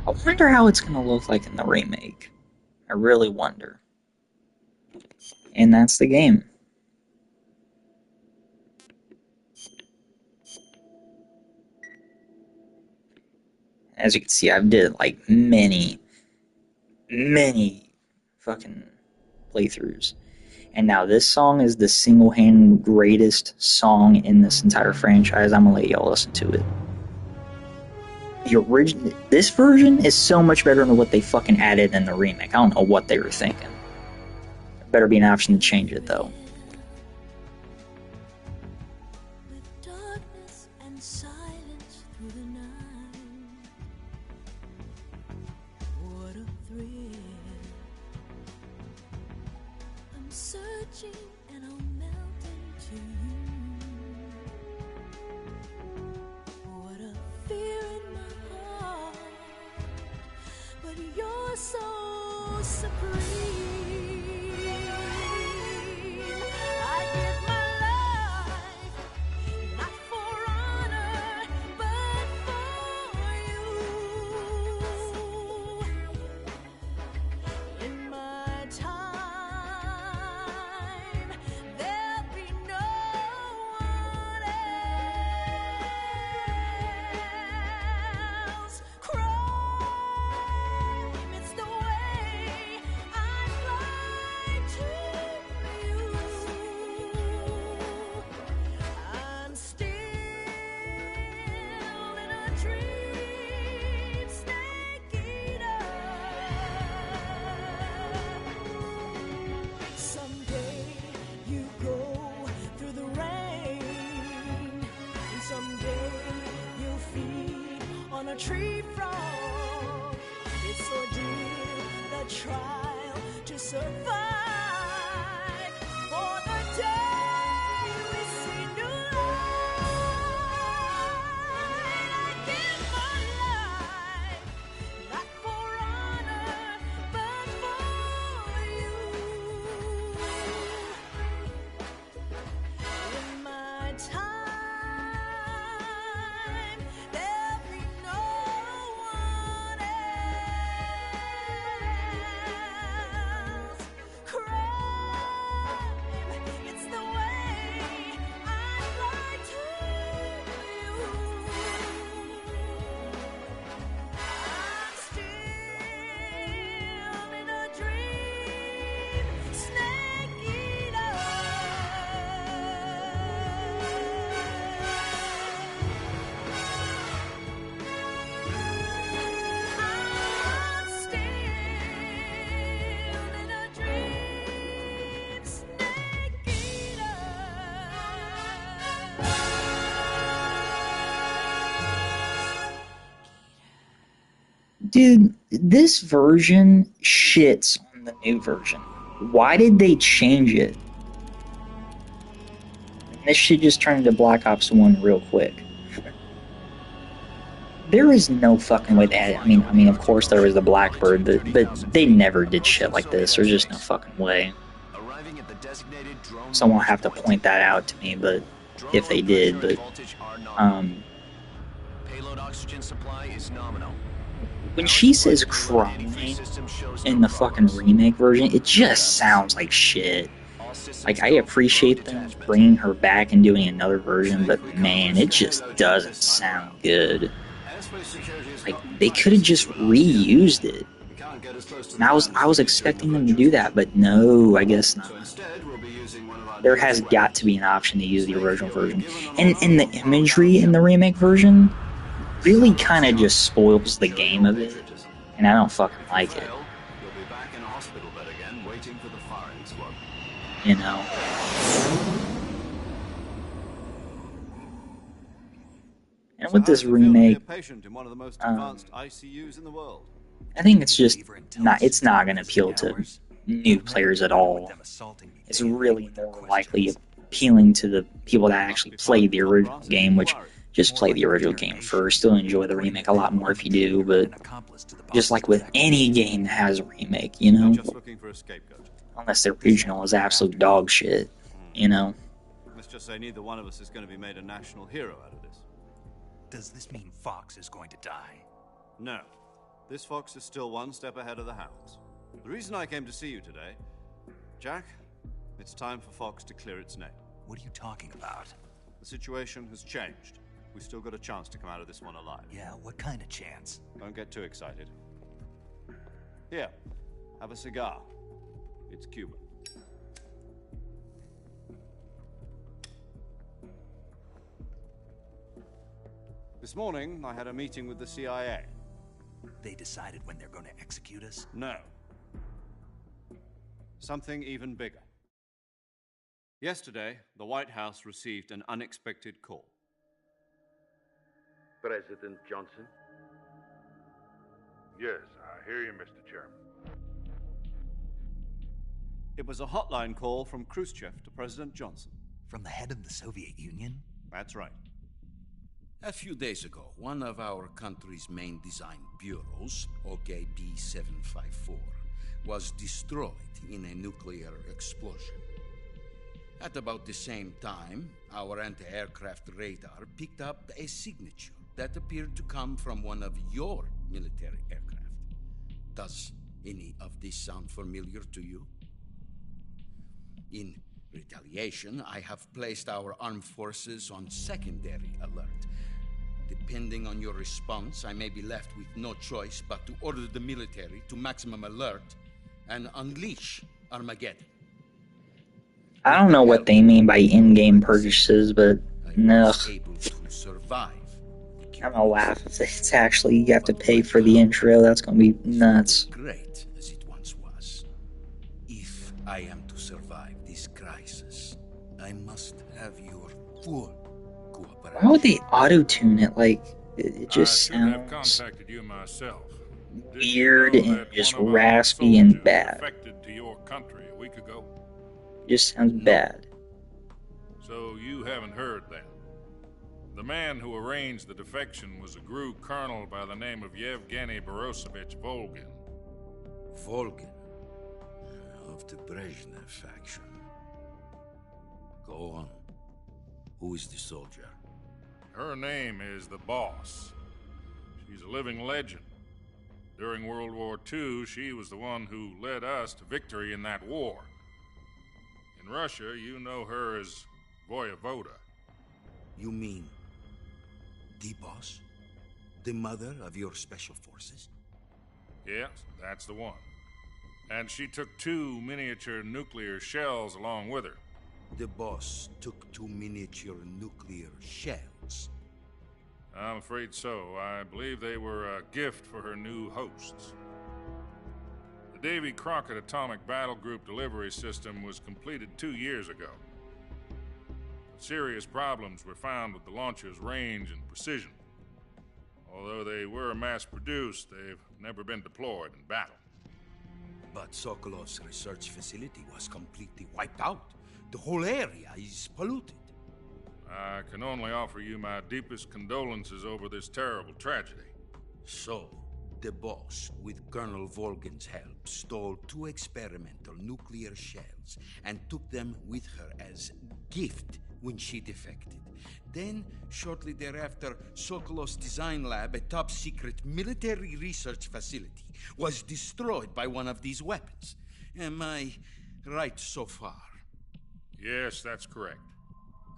I wonder how it's gonna look like in the remake. I really wonder. And that's the game. as you can see, I've did like many fucking playthroughs. And now this song is the single-handed greatest song in this entire franchise. I'm gonna let y'all listen to it. This version is so much better than what they fucking added in the remake. I don't know what they were thinking. There better be an option to change it though. Tree frog, it's ordeal, the trial to survive. For the day we see new light, I give my life, not for honor, but for you. In my time, there'll be no one else. Crime, it's the way I lie to you. I'm still in a dream, snake eater. I'm still in a dream, snake eater. Dude, this version shits on the new version. Why did they change it? This shit just turned into Black Ops 1 real quick. There is no fucking way that. I mean, of course there was the Blackbird, but they never did shit like this. There's just no fucking way. Someone will have to point that out to me, but if they did, but Payload oxygen supply is nominal. when she says crying in the fucking remake version, it just sounds like shit. Like, I appreciate them bringing her back and doing another version, but man, it just doesn't sound good. Like, they could have just reused it. And I was expecting them to do that, but no, I guess not. There has got to be an option to use the original version. And the imagery in the remake version really kind of just spoils the game of it, and I don't fucking like it. You know? And with this remake, I think it's just it's not going to appeal to new players at all. It's really more likely appealing to the people that actually played the original game, which just play the original game first. You'll enjoy the remake a lot more if you do, but just like with any game that has a remake, you know? Unless the original is absolute dog shit, you know? Let's just say neither one of us is going to be made a national hero out of this. Does this mean Fox is going to die? No. This fox is still one step ahead of the hounds. The reason I came to see you today, Jack, it's time for Fox to clear its name. What are you talking about? The situation has changed. we still got a chance to come out of this one alive. Yeah, what kind of chance? Don't get too excited. Here, have a cigar. It's Cuban. This morning, I had a meeting with the CIA. They decided when they're going to execute us? No. Something even bigger. Yesterday, the White House received an unexpected call. President Johnson? Yes, I hear you, Mr. Chairman. It was a hotline call from Khrushchev to President Johnson. From the head of the Soviet Union? That's right. A few days ago, one of our country's main design bureaus, OKB 754, was destroyed in a nuclear explosion. At about the same time, our anti-aircraft radar picked up a signature that appeared to come from one of your military aircraft. Does any of this sound familiar to you? In retaliation, I have placed our armed forces on secondary alert. Depending on your response, I may be left with no choice but to order the military to maximum alert and unleash Armageddon. I don't know what they mean by in-game purchases, but no. Able to survive. I'm gonna laugh if it's actually you have to pay for the intro. That's gonna be nuts. Great as it once was. If I am to survive this crisis, I must have your full cooperation. Why would they auto-tune it? Like, it just I should have sounds contacted you myself. weird and just raspy and bad. Defected to your country a week ago. Just sounds bad. So you haven't heard then. The man who arranged the defection was a GRU colonel by the name of Yevgeny Borosovich Volgin. Volgin, of the Brezhnev faction. Go on. Who is the soldier? Her name is the Boss. She's a living legend. During World War II, she was the one who led us to victory in that war. In Russia, you know her as Voyevoda. You mean the boss? The mother of your special forces? Yes, that's the one. And she took 2 miniature nuclear shells along with her. The boss took 2 miniature nuclear shells. I'm afraid so. I believe they were a gift for her new hosts. The Davy Crockett Atomic Battle Group delivery system was completed 2 years ago. But serious problems were found with the launcher's range and precision. Although they were mass-produced, they've never been deployed in battle. But Sokolov's research facility was completely wiped out. The whole area is polluted. I can only offer you my deepest condolences over this terrible tragedy. So, the boss, with Colonel Volgin's help, stole 2 experimental nuclear shells and took them with her as gift when she defected. Then, shortly thereafter, Sokolov's design lab, a top-secret military research facility, was destroyed by one of these weapons. Am I right so far? Yes, that's correct.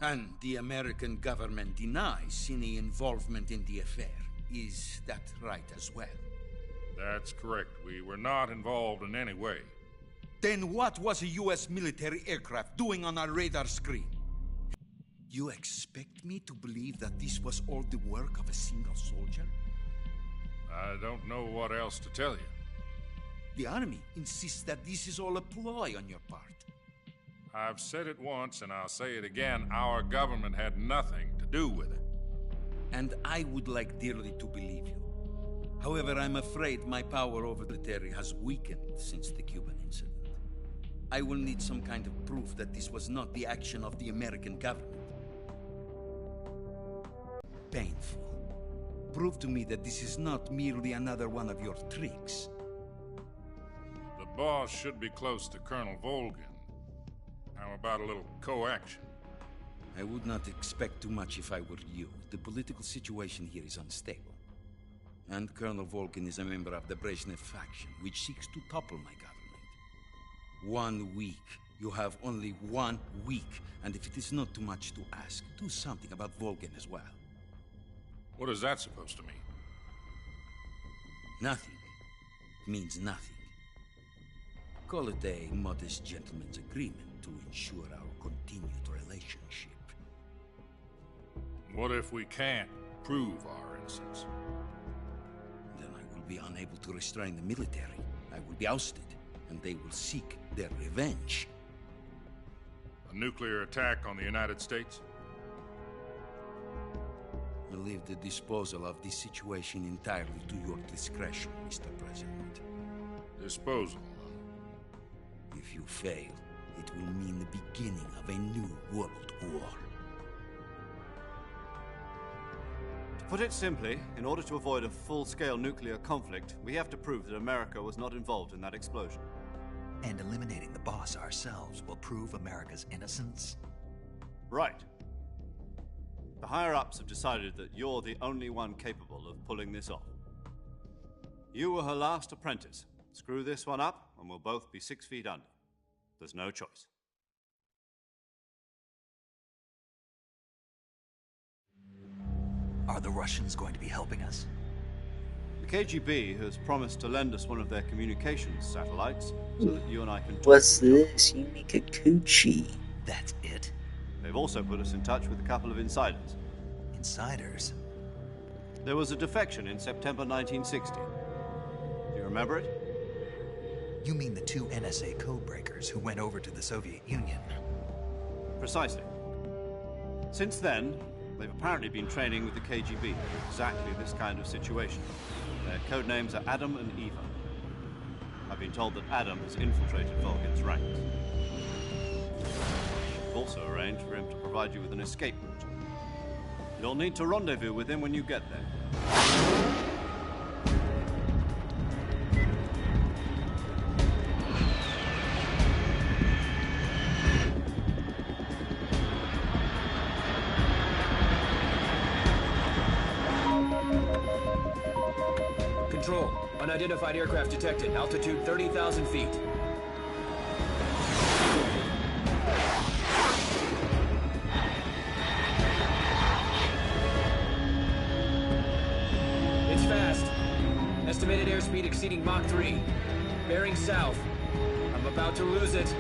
And the American government denies any involvement in the affair. Is that right as well? That's correct. We were not involved in any way. Then what was a U.S. military aircraft doing on our radar screen? You expect me to believe that this was all the work of a single soldier? I don't know what else to tell you. The Army insists that this is all a ploy on your part. I've said it once, and I'll say it again. Our government had nothing to do with it. And I would like dearly to believe you. However, I'm afraid my power over the military has weakened since the Cuban incident. I will need some kind of proof that this was not the action of the American government. Painful. Prove to me that this is not merely another one of your tricks. The boss should be close to Colonel Volgin. How about a little co-action? I would not expect too much if I were you. The political situation here is unstable. And Colonel Volgin is a member of the Brezhnev faction, which seeks to topple my government. 1 week. You have only 1 week. And if it is not too much to ask, do something about Volgin as well. What is that supposed to mean? Nothing. It means nothing. Call it a modest gentleman's agreement to ensure our continued relationship. What if we can't prove our innocence? Then I will be unable to restrain the military. I will be ousted, and they will seek their revenge. A nuclear attack on the United States? I leave the disposal of this situation entirely to your discretion, Mr. President. Disposal? If you fail, it will mean the beginning of a new world war. To put it simply, in order to avoid a full-scale nuclear conflict, we have to prove that America was not involved in that explosion. And eliminating the boss ourselves will prove America's innocence? Right. The higher-ups have decided that you're the only one capable of pulling this off. You were her last apprentice. Screw this one up, and we'll both be 6 feet under. There's no choice. Are the Russians going to be helping us? The KGB has promised to lend us one of their communications satellites so that you and I can talk. What's this? You make a coochie. That's it? They've also put us in touch with a couple of insiders. Insiders? There was a defection in September 1960. Do you remember it? You mean the 2 NSA codebreakers who went over to the Soviet Union? Precisely. Since then, they've apparently been training with the KGB for exactly this kind of situation. Their code names are Adam and Eva. I've been told that Adam has infiltrated Volgin's ranks. I've also arranged for him to provide you with an escape route. You'll need to rendezvous with him when you get there. Control. Unidentified aircraft detected. Altitude 30,000 feet. It's fast. Estimated airspeed exceeding Mach 3. Bearing south. I'm about to lose it.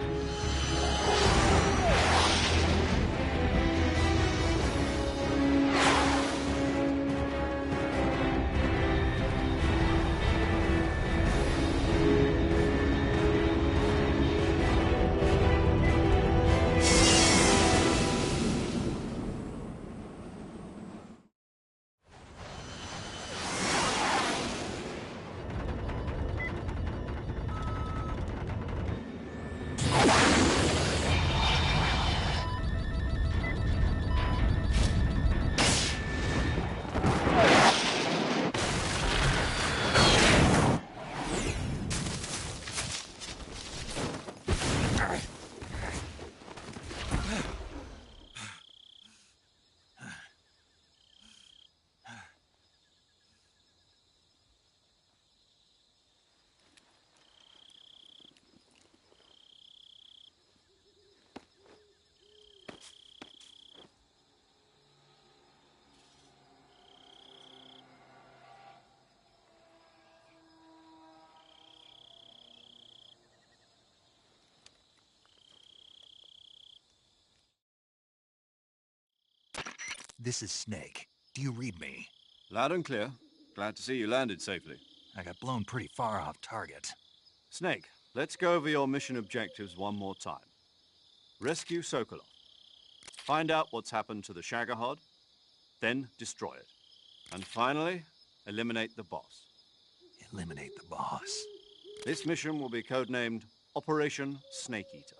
This is Snake. Do you read me? Loud and clear. Glad to see you landed safely. I got blown pretty far off target. Snake, let's go over your mission objectives one more time. Rescue Sokolov. Find out what's happened to the Shagohod, then destroy it. And finally, eliminate the boss. Eliminate the boss? This mission will be codenamed Operation Snake Eater.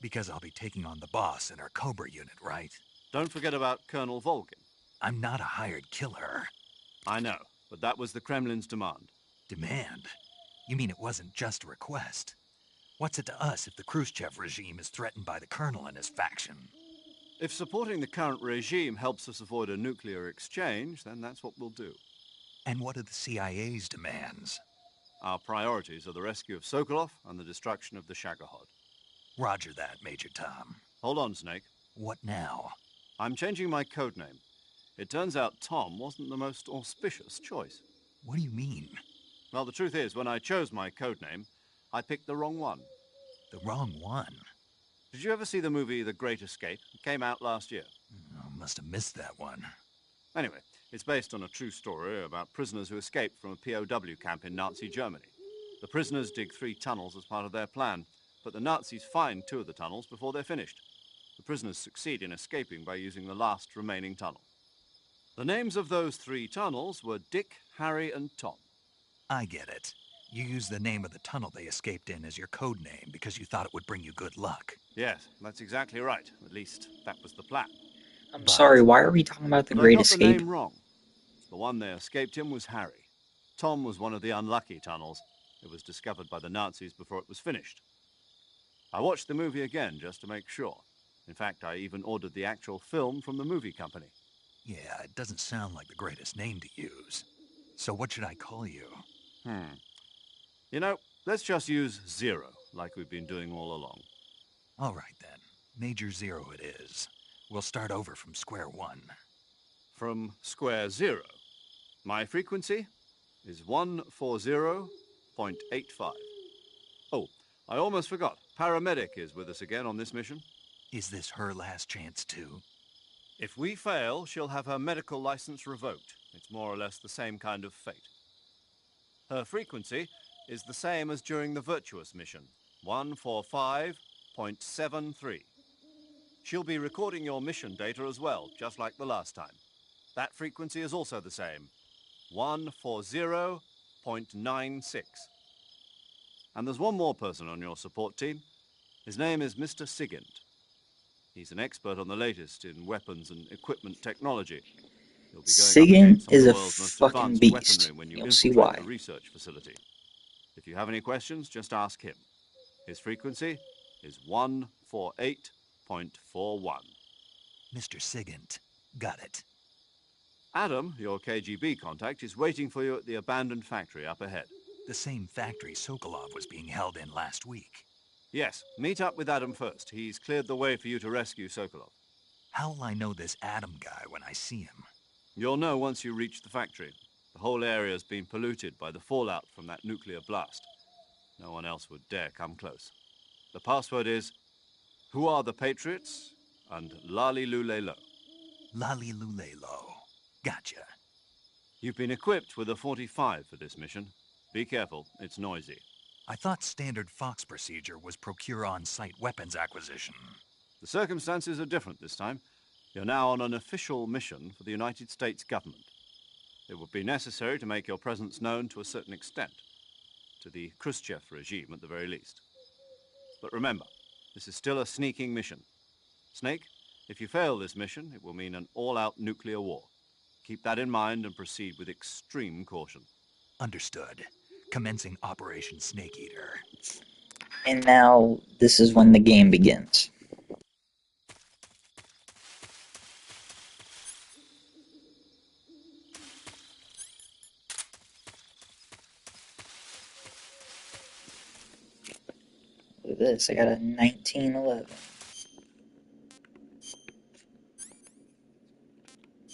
Because I'll be taking on the boss in our Cobra unit, right? Don't forget about Colonel Volgin. I'm not a hired killer. I know, but that was the Kremlin's demand. Demand? You mean it wasn't just a request? What's it to us if the Khrushchev regime is threatened by the Colonel and his faction? If supporting the current regime helps us avoid a nuclear exchange, then that's what we'll do. And what are the CIA's demands? Our priorities are the rescue of Sokolov and the destruction of the Shagohod. Roger that, Major Tom. Hold on, Snake. What now? I'm changing my codename. It turns out Tom wasn't the most auspicious choice. What do you mean? Well, the truth is, when I chose my codename, I picked the wrong one. The wrong one? Did you ever see the movie The Great Escape? It came out last year. Oh, must have missed that one. Anyway, it's based on a true story about prisoners who escaped from a POW camp in Nazi Germany. The prisoners dig 3 tunnels as part of their plan, but the Nazis find 2 of the tunnels before they're finished. The prisoners succeed in escaping by using the last remaining tunnel. The names of those 3 tunnels were Dick, Harry, and Tom. I get it. You used the name of the tunnel they escaped in as your code name because you thought it would bring you good luck. Yes, that's exactly right. At least, that was the plan. I'm sorry, why are we talking about the They Great got Escape? the name wrong. The one they escaped in was Harry. Tom was one of the unlucky tunnels. It was discovered by the Nazis before it was finished. I watched the movie again just to make sure. In fact, I even ordered the actual film from the movie company. Yeah, it doesn't sound like the greatest name to use. So what should I call you? You know, let's just use Zero, like we've been doing all along. All right, then. Major Zero it is. We'll start over from square one. From square zero. My frequency is 140.85. Oh, I almost forgot. Paramedic is with us again on this mission. Is this her last chance, too? If we fail, she'll have her medical license revoked. It's more or less the same kind of fate. Her frequency is the same as during the Virtuous mission, 145.73. She'll be recording your mission data as well, just like the last time. That frequency is also the same, 140.96. And there's one more person on your support team. His name is Mr. Sigint. He's an expert on the latest in weapons and equipment technology. You'll be going up against Sigint some of is the a world's most fucking advanced beast. weaponry when you You'll see infiltrate why. the research facility. If you have any questions, just ask him. His frequency is 148.41. Mr. Sigint. Got it. Adam, your KGB contact, is waiting for you at the abandoned factory up ahead. The same factory Sokolov was being held in last week. Yes, meet up with Adam first. He's cleared the way for you to rescue Sokolov. How will I know this Adam guy when I see him? You'll know once you reach the factory. The whole area's been polluted by the fallout from that nuclear blast. No one else would dare come close. The password is, "Who are the Patriots?" and Lali Lule Lo. Lali Lule Lo. Gotcha. You've been equipped with a 45 for this mission. Be careful, it's noisy. I thought standard Fox procedure was procure on-site weapons acquisition. The circumstances are different this time. You're now on an official mission for the United States government. It would be necessary to make your presence known to a certain extent, to the Khrushchev regime at the very least. But remember, this is still a sneaking mission. Snake, if you fail this mission, it will mean an all-out nuclear war. Keep that in mind and proceed with extreme caution. Understood. Commencing Operation Snake Eater. And now, this is when the game begins. Look at this, I got a 1911.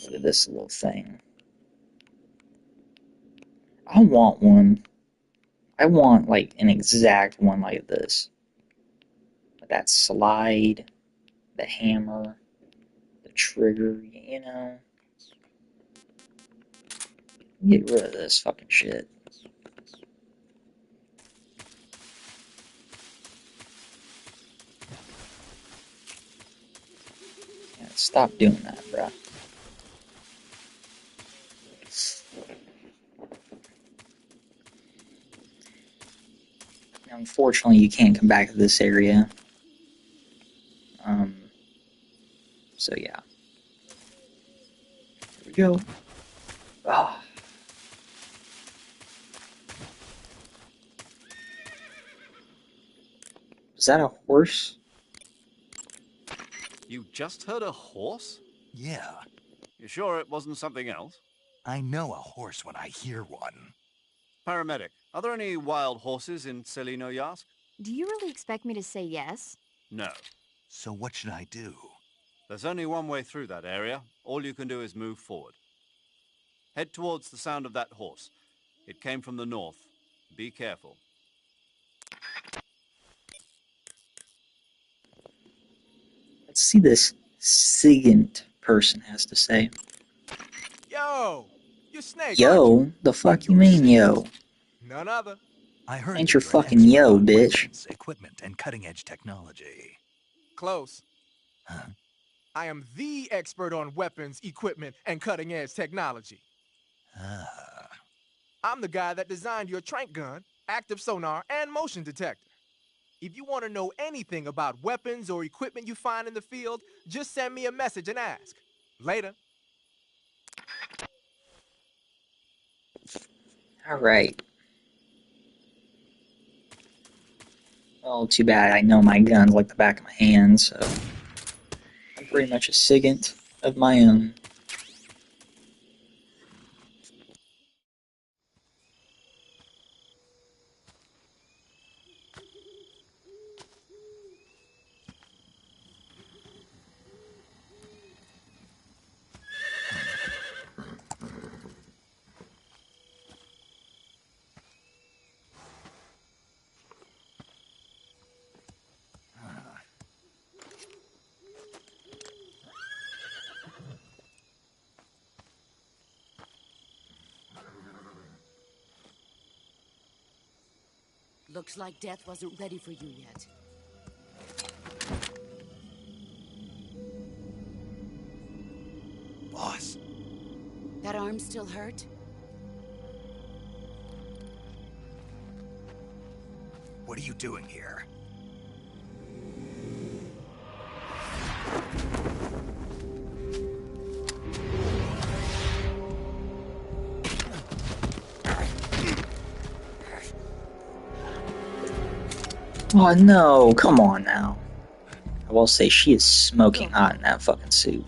Look at this little thing. I want one. I want, like, an exact one like this. That slide, the hammer, the trigger, you know. Get rid of this fucking shit. Yeah, stop doing that, bruh. Unfortunately, you can't come back to this area. So yeah. Here we go. Ah. Was that a horse? You just heard a horse? Yeah. You sure it wasn't something else? I know a horse when I hear one. Paramedic, are there any wild horses in Selino-Yarsk? Do you really expect me to say yes? No. So what should I do? There's only one way through that area. All you can do is move forward. Head towards the sound of that horse. It came from the north. Be careful. Let's see this SIGINT person has to say. Yo, you Snake, aren't you? Yo? The fuck you mean, yo? None other. I heard Ain't that your you're an fucking expert yo, on bitch. weapons, equipment, and cutting-edge technology. Close. Huh? I am the expert on weapons, equipment, and cutting-edge technology. Ah. I'm the guy that designed your trank gun, active sonar, and motion detector. If you want to know anything about weapons or equipment you find in the field, just send me a message and ask. Later. Alright. Well, too bad I know my guns like the back of my hand, so I'm pretty much a SIGINT of my own. Looks like death wasn't ready for you yet. Boss. That arm still hurt? What are you doing here? Oh no, come on now. I will say she is smoking hot in that fucking suit.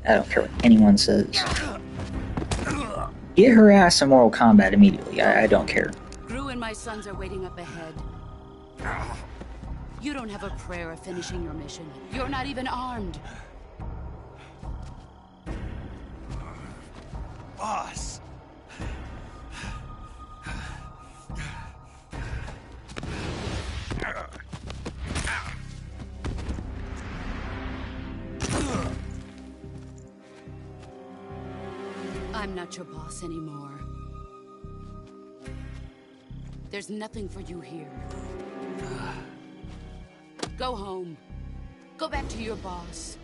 I don't care what anyone says. Get her ass in Mortal Kombat immediately. I don't care. Gru and my sons are waiting up ahead. You don't have a prayer of finishing your mission. You're not even armed. Boss! I'm not your boss anymore. There's nothing for you here. Go home. Go back to your boss.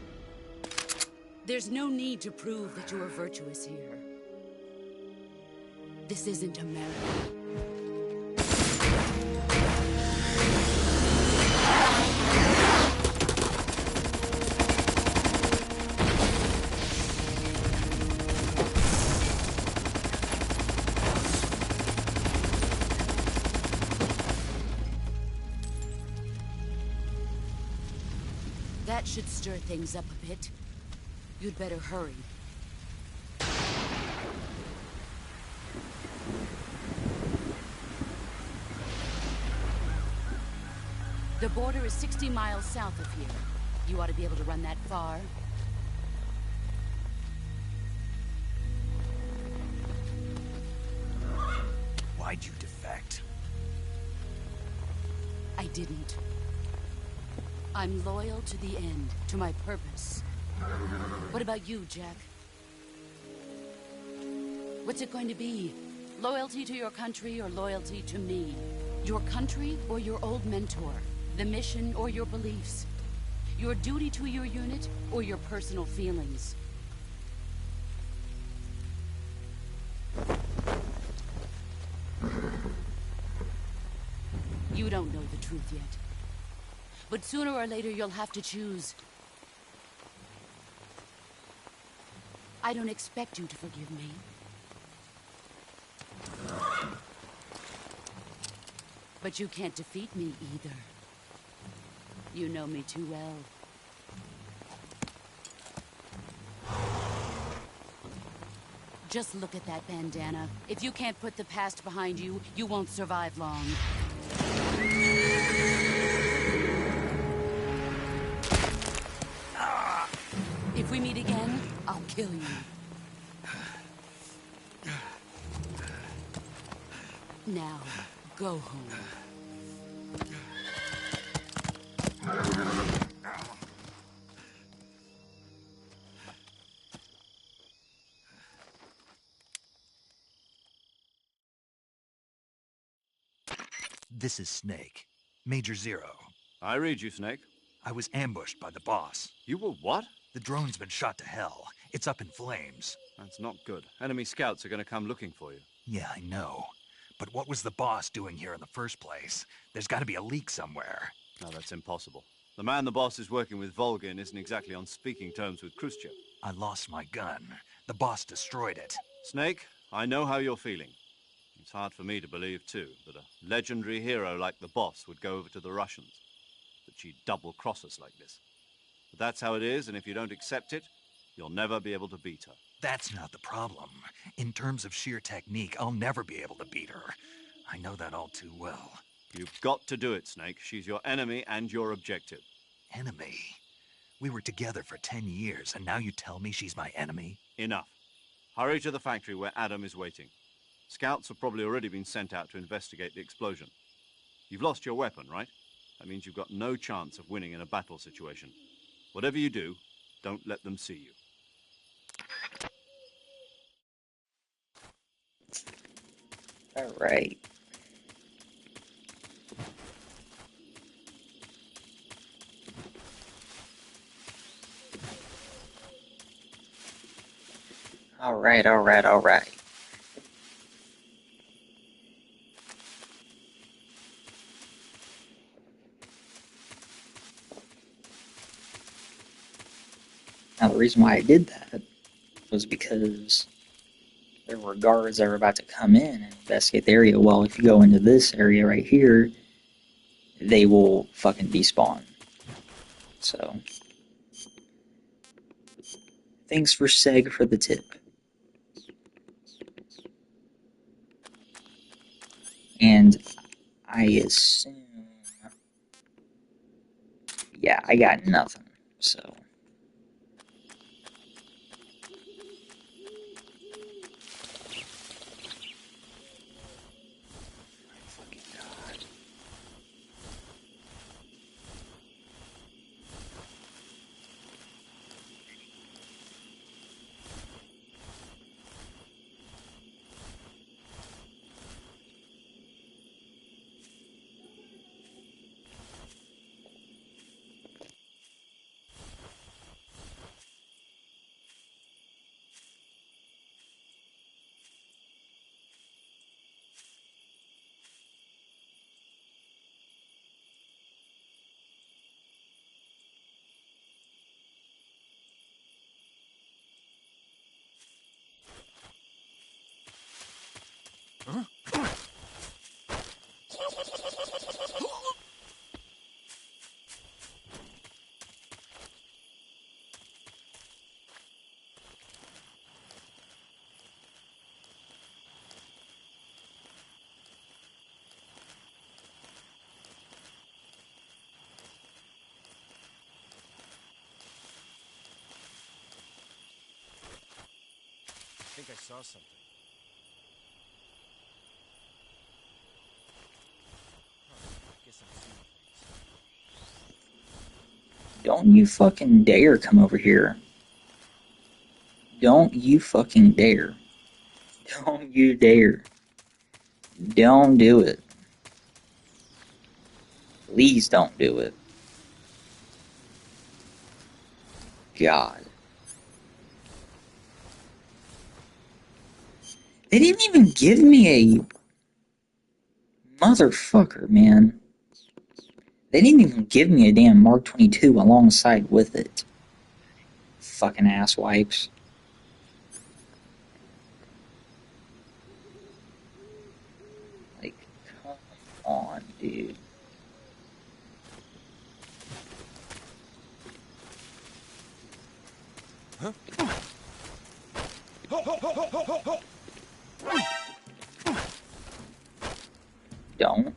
There's no need to prove that you are virtuous here. This isn't America. That should stir things up a bit. You'd better hurry. The border is 60 miles south of here. You ought to be able to run that far. Why'd you defect? I didn't. I'm loyal to the end, to my purpose. What about you, Jack? What's it going to be? Loyalty to your country or loyalty to me? Your country or your old mentor? The mission or your beliefs? Your duty to your unit or your personal feelings? You don't know the truth yet. But sooner or later you'll have to choose. I don't expect you to forgive me. But you can't defeat me either. You know me too well. Just look at that bandana. If you can't put the past behind you, you won't survive long. we meet again, I'll kill you. Now, go home. This is Snake. Major Zero. I read you, Snake. I was ambushed by the boss. You were what? The drone's been shot to hell. It's up in flames. That's not good. Enemy scouts are going to come looking for you. Yeah, I know. But what was the boss doing here in the first place? There's got to be a leak somewhere. No, that's impossible. The man the boss is working with, Volgin, isn't exactly on speaking terms with Khrushchev. I lost my gun. The boss destroyed it. Snake, I know how you're feeling. It's hard for me to believe, too, that a legendary hero like the boss would go over to the Russians. That she'd double-cross us like this. But that's how it is, and if you don't accept it, you'll never be able to beat her. That's not the problem. In terms of sheer technique, I'll never be able to beat her. I know that all too well. You've got to do it, Snake. She's your enemy and your objective. Enemy? We were together for 10 years, and now you tell me she's my enemy? Enough. Hurry to the factory where Adam is waiting. Scouts have probably already been sent out to investigate the explosion. You've lost your weapon, right? That means you've got no chance of winning in a battle situation. Whatever you do, don't let them see you. All right. All right, all right, all right. Now, the reason why I did that was because there were guards that were about to come in and investigate the area. Well, if you go into this area right here, they will fucking despawn. So, thanks for Seg for the tip. And I assume... yeah, I got nothing, so... I think I saw something. Guess I'm seeing things. Don't you fucking dare come over here. Don't you fucking dare. Don't you dare. Don't do it. Please don't do it. God. They didn't even give me a... motherfucker, man. They didn't even give me a damn Mark 22 alongside with it. Fucking asswipes. Like, come on, dude. Huh? Don't.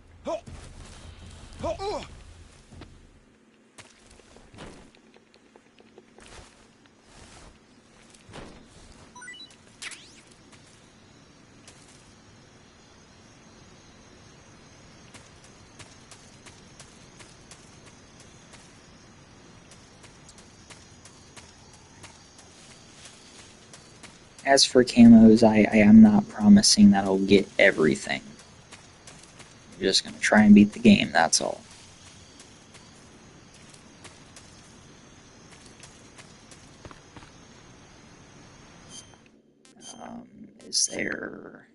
As for camos, I am not promising that I'll get everything. I'm just gonna try and beat the game, that's all. Is there...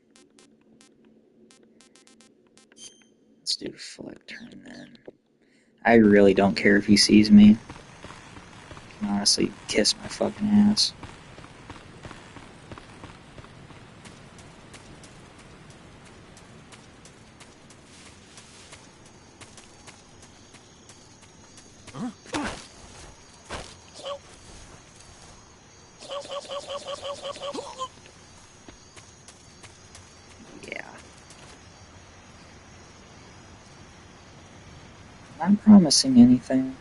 Let's do flick turn then. I really don't care if he sees me. I can honestly kiss my fucking ass. Yeah. Not promising anything.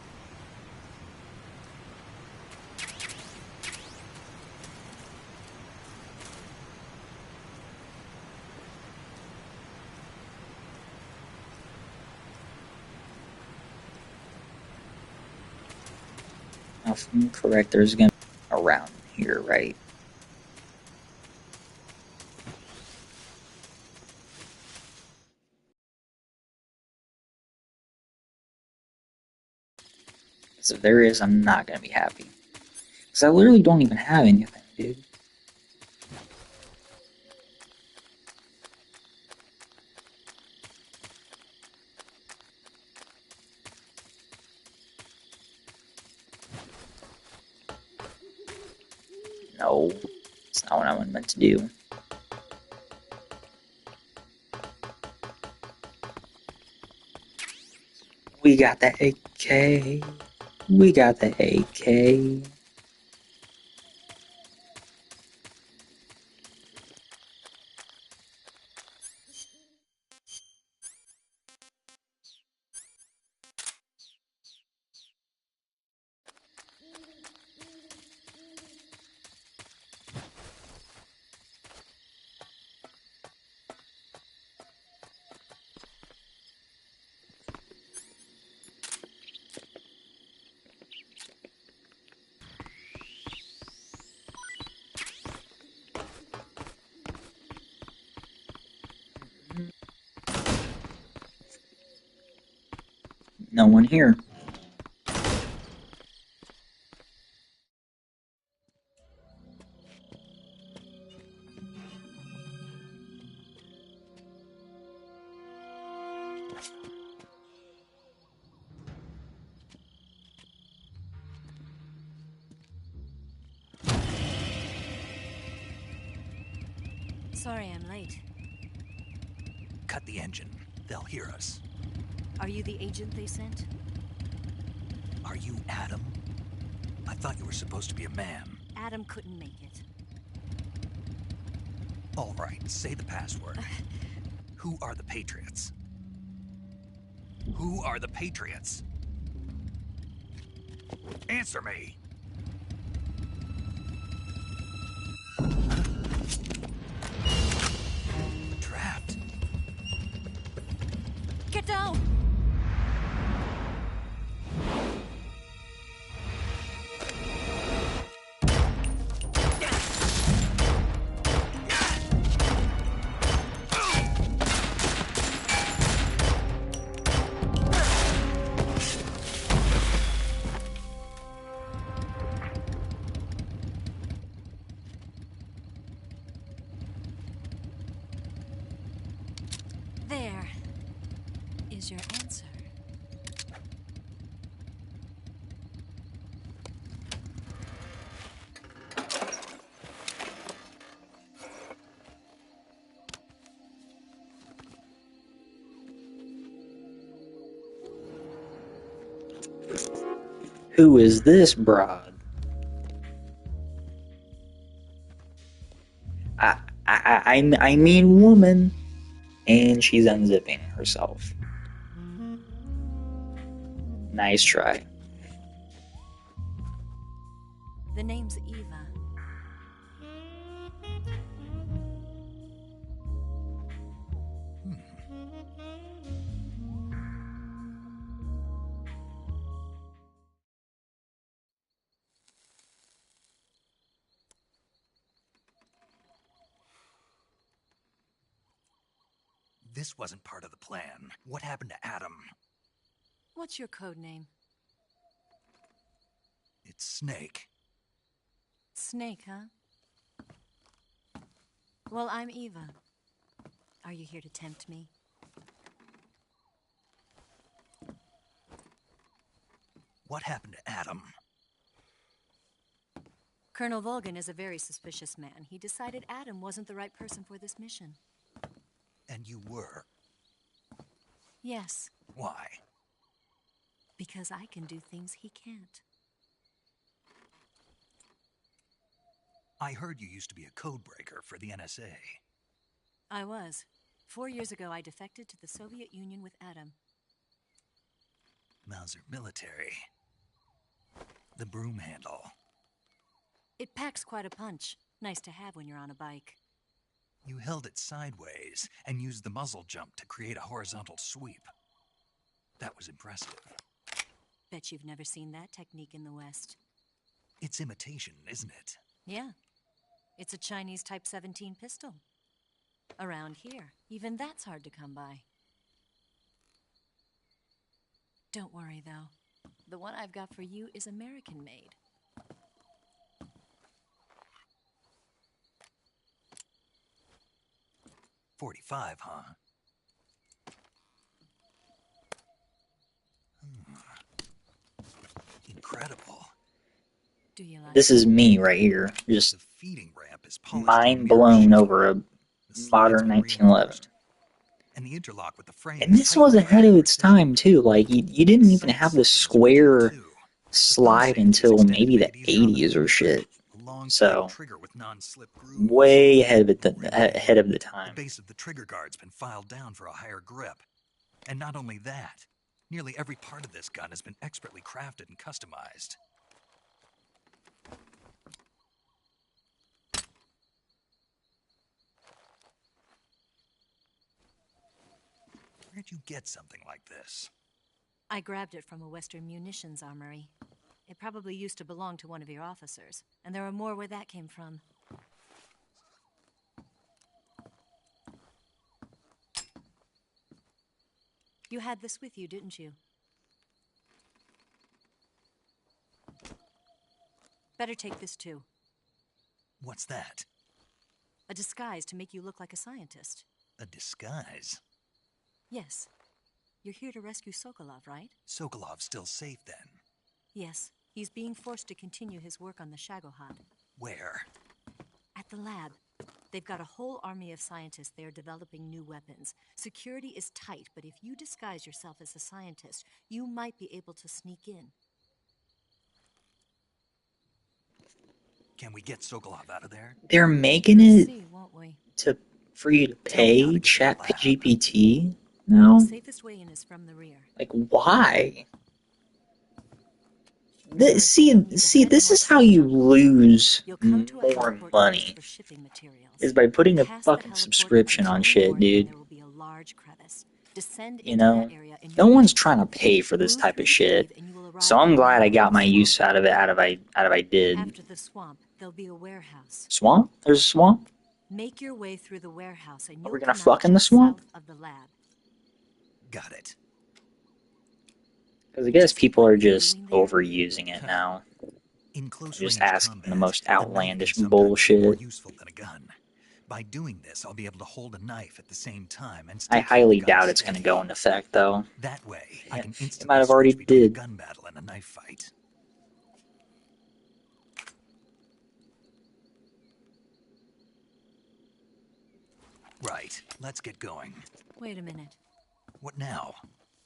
Now, if I'm correct, there's gonna be around here, right? Because if there is, I'm not gonna be happy. Because I literally don't even have anything, dude. No, it's not what I meant to do. We got the AK. We got the AK. No one here. Sorry I'm late. Cut the engine. They'll hear us. Are you the agent they sent? Are you Adam? I thought you were supposed to be a man. Adam couldn't make it. All right, say the password. Who are the Patriots? Who are the Patriots? Answer me! Trapped. Get down! There is your answer. Who is this broad? I mean woman. And she's unzipping herself. Nice try. The name's Eva. this wasn't part of the plan, what happened to Adam? What's your code name? It's Snake. Snake, huh? Well, I'm Eva. Are you here to tempt me? What happened to Adam? Colonel Volgan is a very suspicious man. He decided Adam wasn't the right person for this mission. And you were? Yes, Why? because I can do things he can't. I heard you used to be a codebreaker for the NSA. I was. 4 years ago, I defected to the Soviet Union with Adam. Mauser military. The broom handle. It packs quite a punch. Nice to have when you're on a bike. You held it sideways and used the muzzle jump to create a horizontal sweep. That was impressive. Bet you've never seen that technique in the West. It's imitation, isn't it? Yeah. It's a Chinese Type 17 pistol. Around here, even that's hard to come by. Don't worry, though. The one I've got for you is American-made. .45, huh? Incredible. Do you like This is me right here, just The feeding ramp is polished mind mirror blown sheet. over a The slides modern are 1911. reinforced. And the interlock with the frame And is this tightened was with ahead of its precision. time too. Like you didn't even Sight have the systems are original, square too. slide safety is until extended maybe the to get easier on the 80s or finger. shit. A long So trigger with non-slip grooves. way ahead of it, Really, ahead of the the time. base of the trigger guard's been filed down for a higher grip. And not only that, nearly every part of this gun has been expertly crafted and customized. Where'd you get something like this? I grabbed it from a Western munitions armory. It probably used to belong to one of your officers, and there are more where that came from. You had this with you, didn't you? Better take this too. What's that? A disguise to make you look like a scientist. A disguise? Yes. You're here to rescue Sokolov, right? Sokolov's still safe then. Yes. He's being forced to continue his work on the Shagohod. Where? At the lab. They've got a whole army of scientists there developing new weapons. Security is tight, but if you disguise yourself as a scientist, you might be able to sneak in. Can we get Sokolov out of there? They're making We'll it see, won't we? for you to Tell me how pay to get to the lab. ChatGPT The now. safest way in is from the rear. Like why? First, you'll need to See, head this north is to how the you jungle. lose You'll come to a more heliport used money, for shipping materials. is by putting a Pass the fucking heliport subscription on continue shit, north, dude. and there will be a large crevice. Descend You into know, that area and no you'll one's enter. trying to pay for this Move type through of the shit. cave and you will arrive So at I'm the glad I mouth got of my the use swamp. out of it. Out of I did. After the swamp, there'll be a warehouse. Swamp? There's a swamp? Make your way through the warehouse and Are you'll we gonna come fuck out in the just swamp? south of the lab. Got it. Because I guess Just people what are are you just doing there? overusing it now. In They're close just range asking the combat, most a knife outlandish can sometimes be more bullshit. useful than a gun. By doing this, I'll be able to hold a knife at the same time and I still keep the highly gun doubt it's going to steady. go into effect, though. That way, I can It might instantly have already switch between a did. gun battle and a knife fight. Right, let's get going. Wait a minute. What now?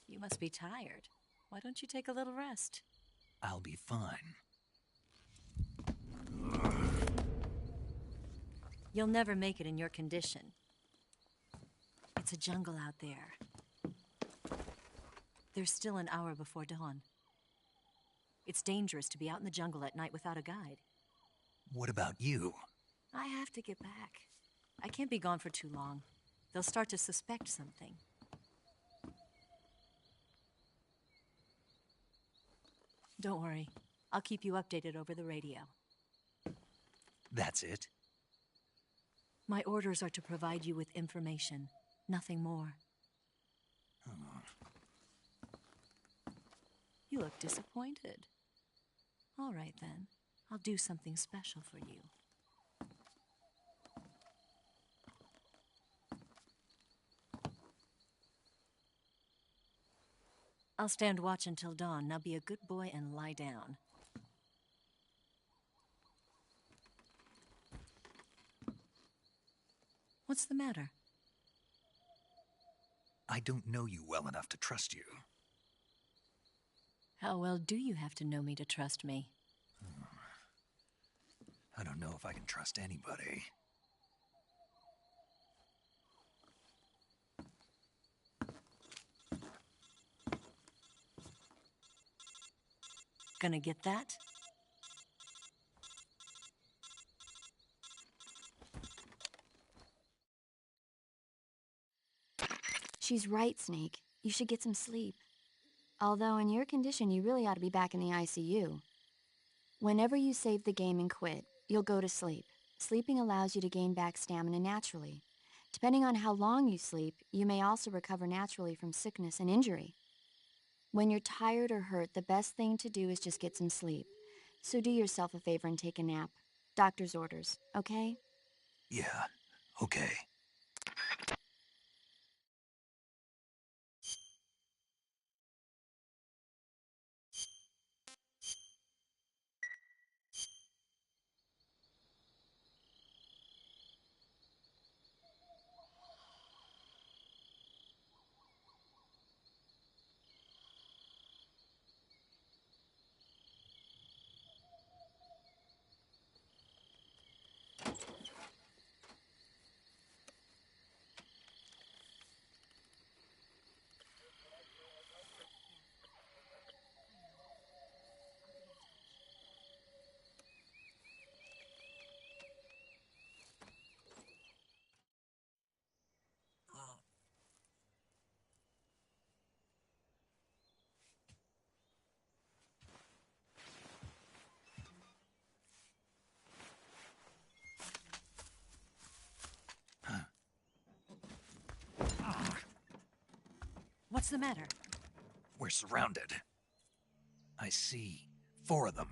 You must be tired. Why don't you take a little rest? I'll be fine. You'll never make it in your condition. It's a jungle out there. There's still an hour before dawn. It's dangerous to be out in the jungle at night without a guide. What about you? I have to get back. I can't be gone for too long. They'll start to suspect something. Don't worry. I'll keep you updated over the radio. That's it? My orders are to provide you with information. Nothing more. You look disappointed. All right, then. I'll do something special for you. I'll stand watch until dawn. Now be a good boy and lie down. What's the matter? I don't know you well enough to trust you. How well do you have to know me to trust me? I don't know if I can trust anybody. Gonna get that? She's right, Snake. You should get some sleep. Although in your condition, you really ought to be back in the ICU. Whenever you save the game and quit, you'll go to sleep. Sleeping allows you to gain back stamina naturally. Depending on how long you sleep, you may also recover naturally from sickness and injury. When you're tired or hurt, the best thing to do is just get some sleep. So do yourself a favor and take a nap. Doctor's orders, okay? Yeah, okay. What's the matter? We're surrounded. I see 4 of them.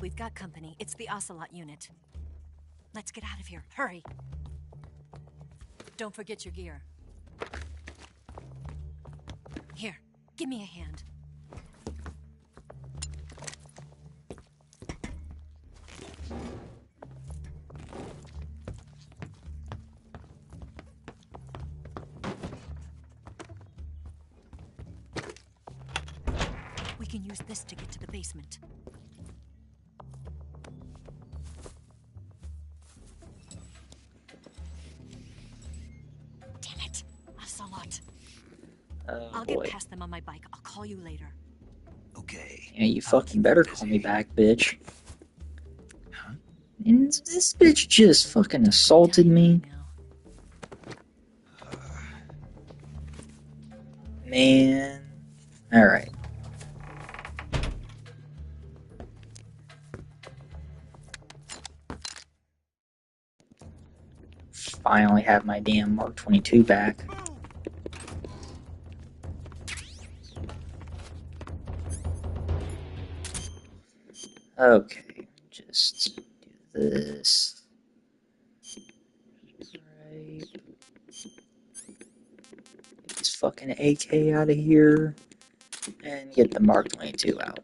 We've got company. It's the Ocelot unit. Let's get out of here. Hurry. Don't forget your gear. Here, give me a hand. We can use this to get to the basement. Damn it, Ocelot. Oh I'll boy. get past them on my bike. I'll call you later. Okay. Yeah, you fucking better call me back, bitch. And this bitch just fucking assaulted me. Man. Alright. Finally have my damn Mark 22 back. Okay, just do this. Right. Get this fucking AK out of here. And get the Mark 22 out.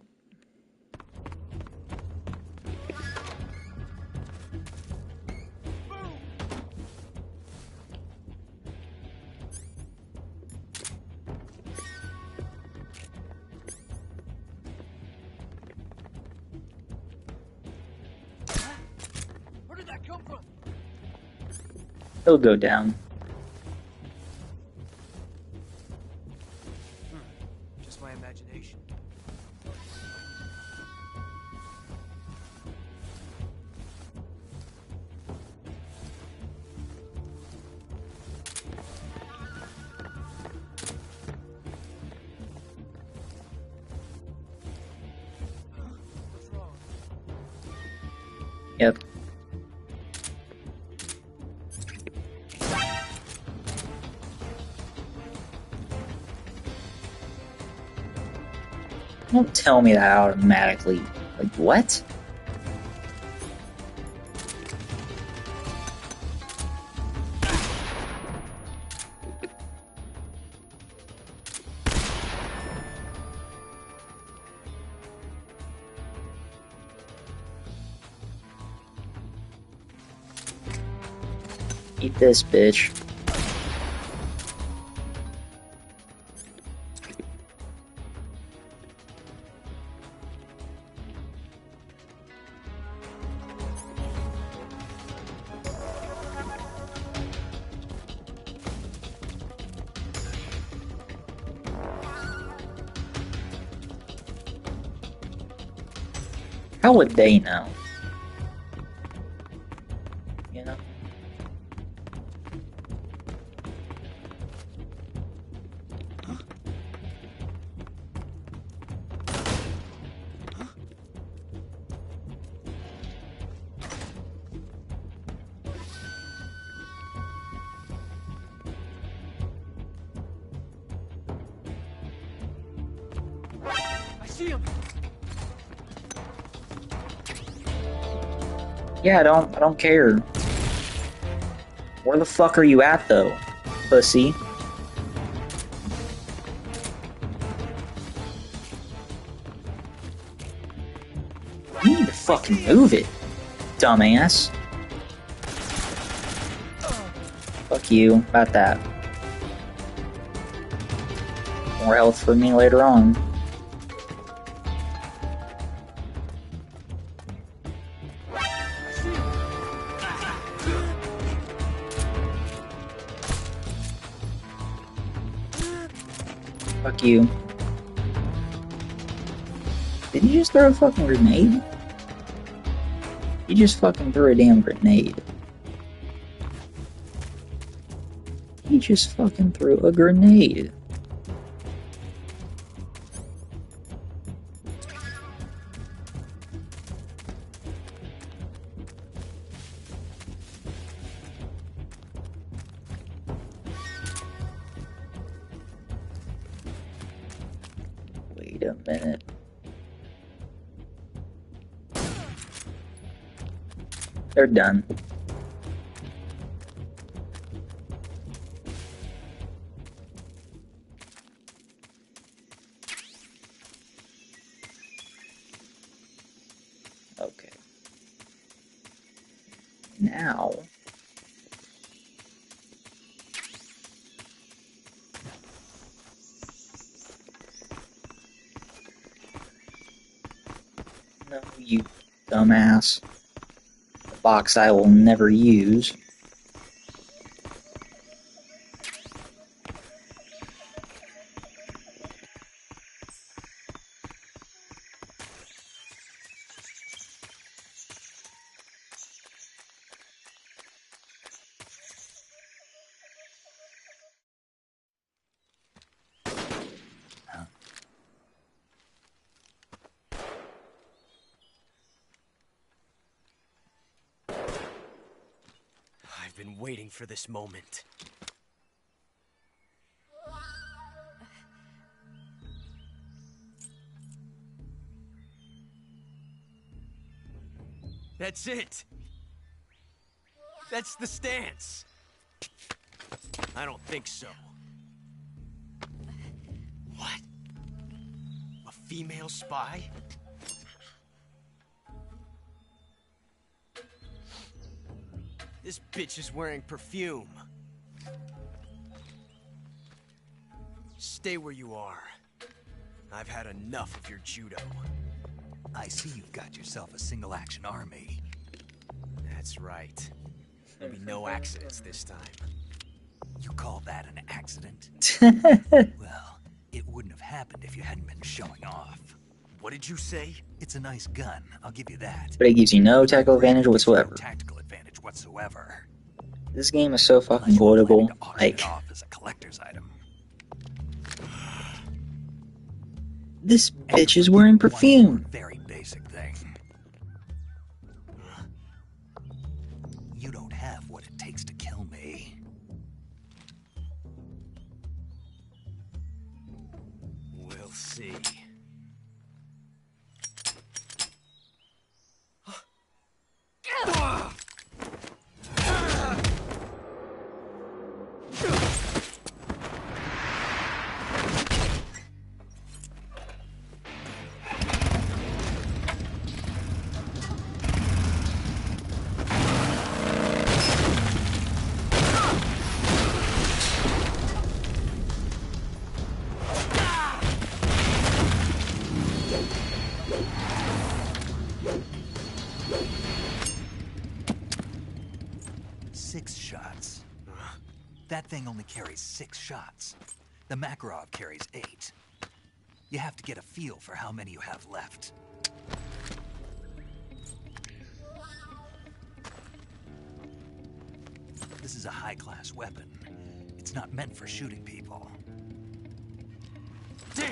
Where did that come from? He'll go down. Just my imagination. What's wrong? Yep. Don't tell me that automatically. Like, what? Eat this, bitch. How would they know? You know? I see him. Yeah, I don't care. Where the fuck are you at, though, pussy? You need to fucking move it, dumbass. Fuck you, about that. More health for me later on. Fuck you. Did you just throw a fucking grenade? You just fucking threw a damn grenade. He just fucking threw a grenade. Wait a minute. They're done. Okay. Now... No, you dumbass. The box I will never use. I've been waiting for this moment. That's it. That's the stance. I don't think so. What? A female spy? This bitch is wearing perfume. Stay where you are. I've had enough of your judo. I see you've got yourself a single-action army. That's right. There'll be no accidents this time. You call that an accident? Well, it wouldn't have happened if you hadn't been showing off. What did you say? It's a nice gun, I'll give you that. But it gives you no tactical advantage whatsoever. No tactical advantage whatsoever. This game is so fucking quotable. Like, Off as a collector's item. this bitch is wearing perfume. Very basic thing. it takes to kill me. We'll see. Six shots. That thing only carries 6 shots. The Makarov carries 8. You have to get a feel for how many you have left. This is a high-class weapon. It's not meant for shooting people. Damn!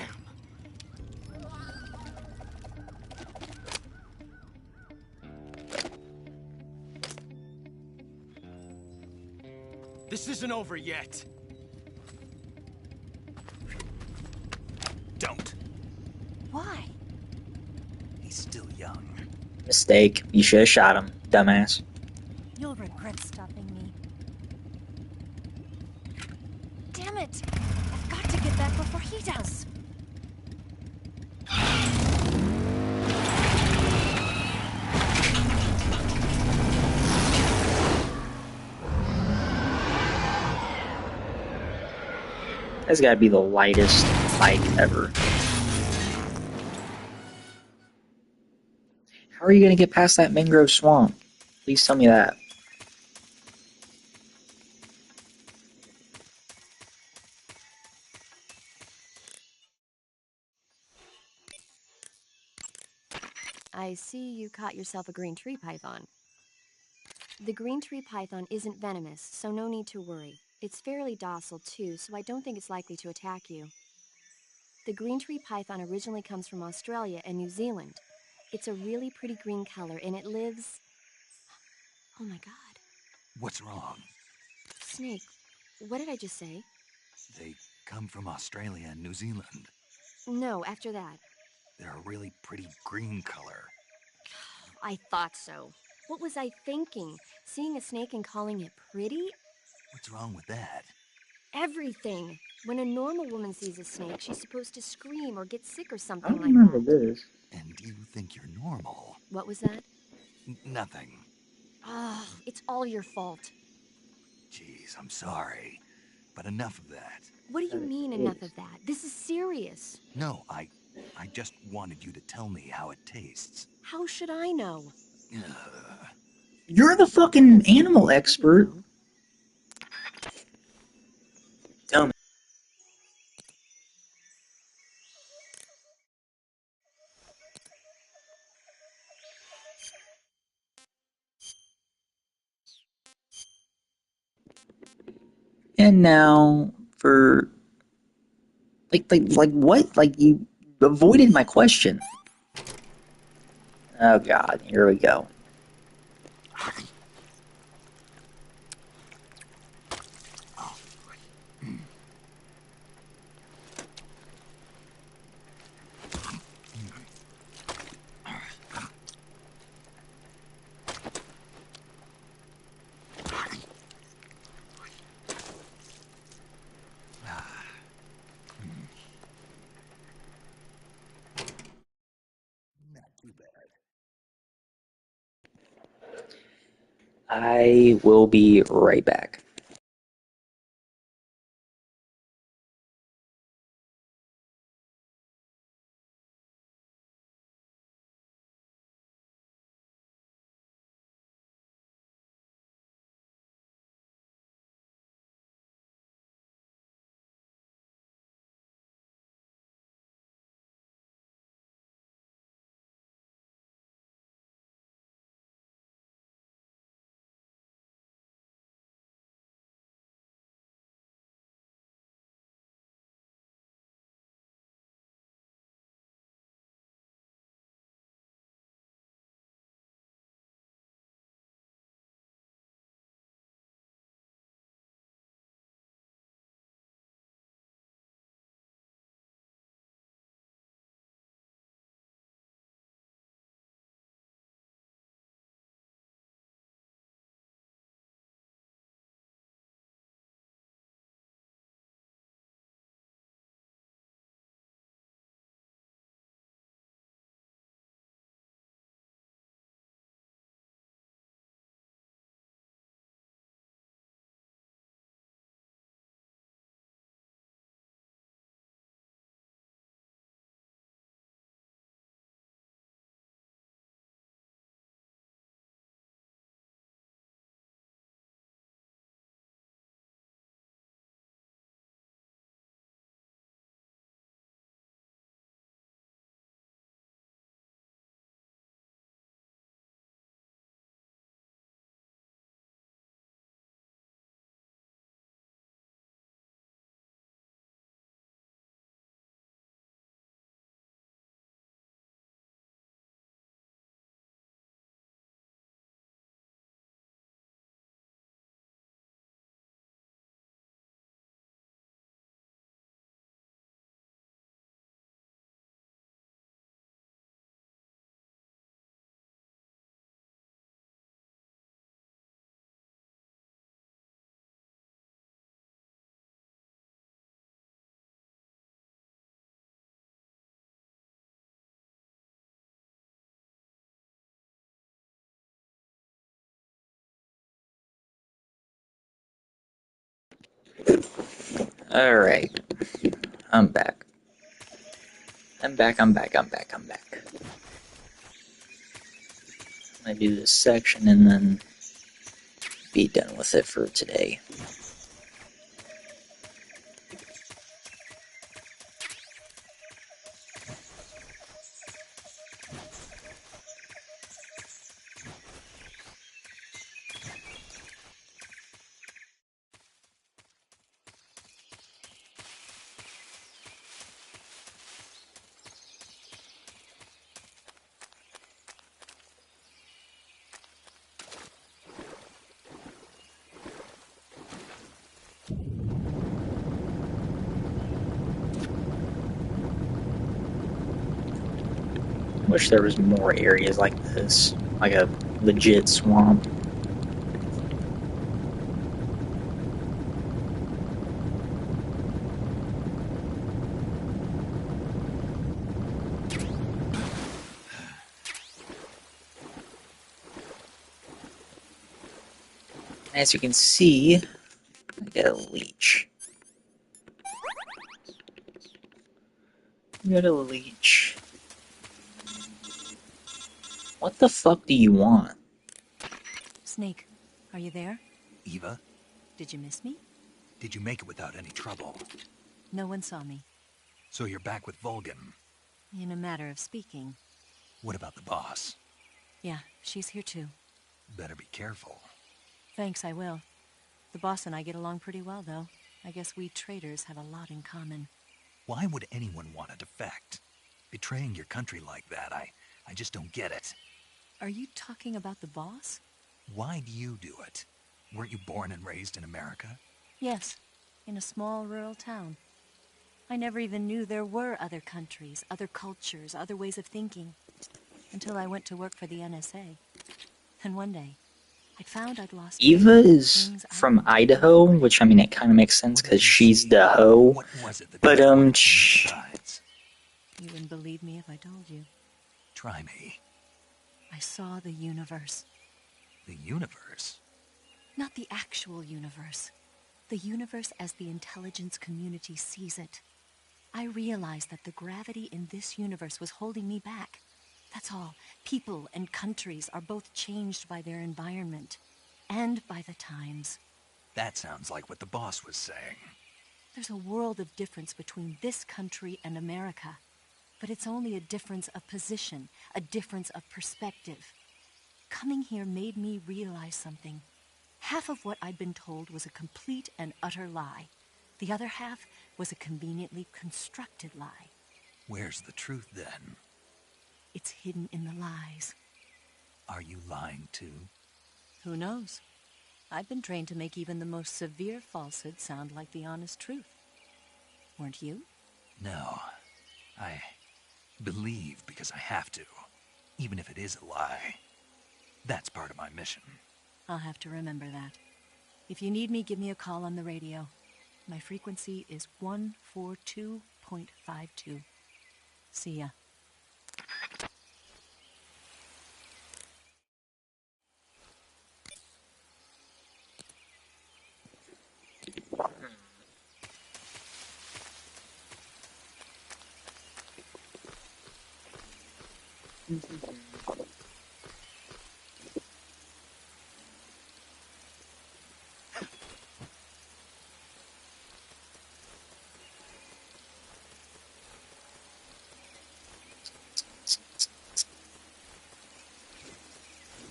This isn't over yet. Don't. Why? He's still young. Mistake. You should have shot him, dumbass. You'll regret stopping me. Damn it! I've got to get back before he does. That's gotta be the lightest bike ever. How are you gonna get past that mangrove swamp? Please tell me that. I see you caught yourself a green tree python. The green tree python isn't venomous, so no need to worry. It's fairly docile too, so I don't think it's likely to attack you. The green tree python originally comes from Australia and New Zealand. It's a really pretty green color and it lives... Oh my god. What's wrong? Snake, what did I just say? They come from Australia and New Zealand. No, after that. They're a really pretty green color. I thought so. What was I thinking? Seeing a snake and calling it pretty? What's wrong with that? Everything. When a normal woman sees a snake, she's supposed to scream or get sick or I something don't like remember that. this. And you think you're normal? What was that? Nothing. Oh, it's all your fault. Jeez, I'm sorry. But enough of that. What do you mean enough of that? This is serious. No, I just wanted you to tell me how it tastes. How should I know? You're the fucking animal expert. Tell me. And now for like what? Like you avoided my question. Oh god, here we go. Not too bad. I will be right back. Alright. I'm back. I'm back. I'm back. I'm back. I'm gonna do this section and then be done with it for today. Wish there was more areas like this, like a legit swamp. As you can see, I got a leech. Got a leech. What the fuck do you want? Snake, are you there? Eva, Did you miss me? did you make it without any trouble? No one saw me. So you're back with Vulcan. In a matter of speaking. What about the boss? Yeah, she's here too. Better be careful. Thanks, I will. The boss and I get along pretty well, though. I guess we traders have a lot in common. Why would anyone want to defect? Betraying your country like that, I just don't get it. Are you talking about the boss? Why do you do it? Weren't you born and raised in America? Yes, in a small rural town. I never even knew there were other countries, other cultures, other ways of thinking, until I went to work for the NSA. And one day, I found I'd lost Eva faith in the is things I from wanted to Idaho, which I mean it kind of makes sense because she's the hoe. What was it that But you wanted besides? You wouldn't believe me if I told you. Try me. I saw the universe. The universe? Not the actual universe. The universe as the intelligence community sees it. I realized that the gravity in this universe was holding me back. That's all. People and countries are both changed by their environment and by the times. That sounds like what the boss was saying. There's a world of difference between this country and America. But it's only a difference of position, a difference of perspective. Coming here made me realize something. Half of what I'd been told was a complete and utter lie. The other half was a conveniently constructed lie. Where's the truth, then? It's hidden in the lies. Are you lying, too? Who knows? I've been trained to make even the most severe falsehood sound like the honest truth. Weren't you? No. I believe because I have to, even if it is a lie. That's part of my mission. I'll have to remember that. If you need me, give me a call on the radio. My frequency is 142.52. See ya.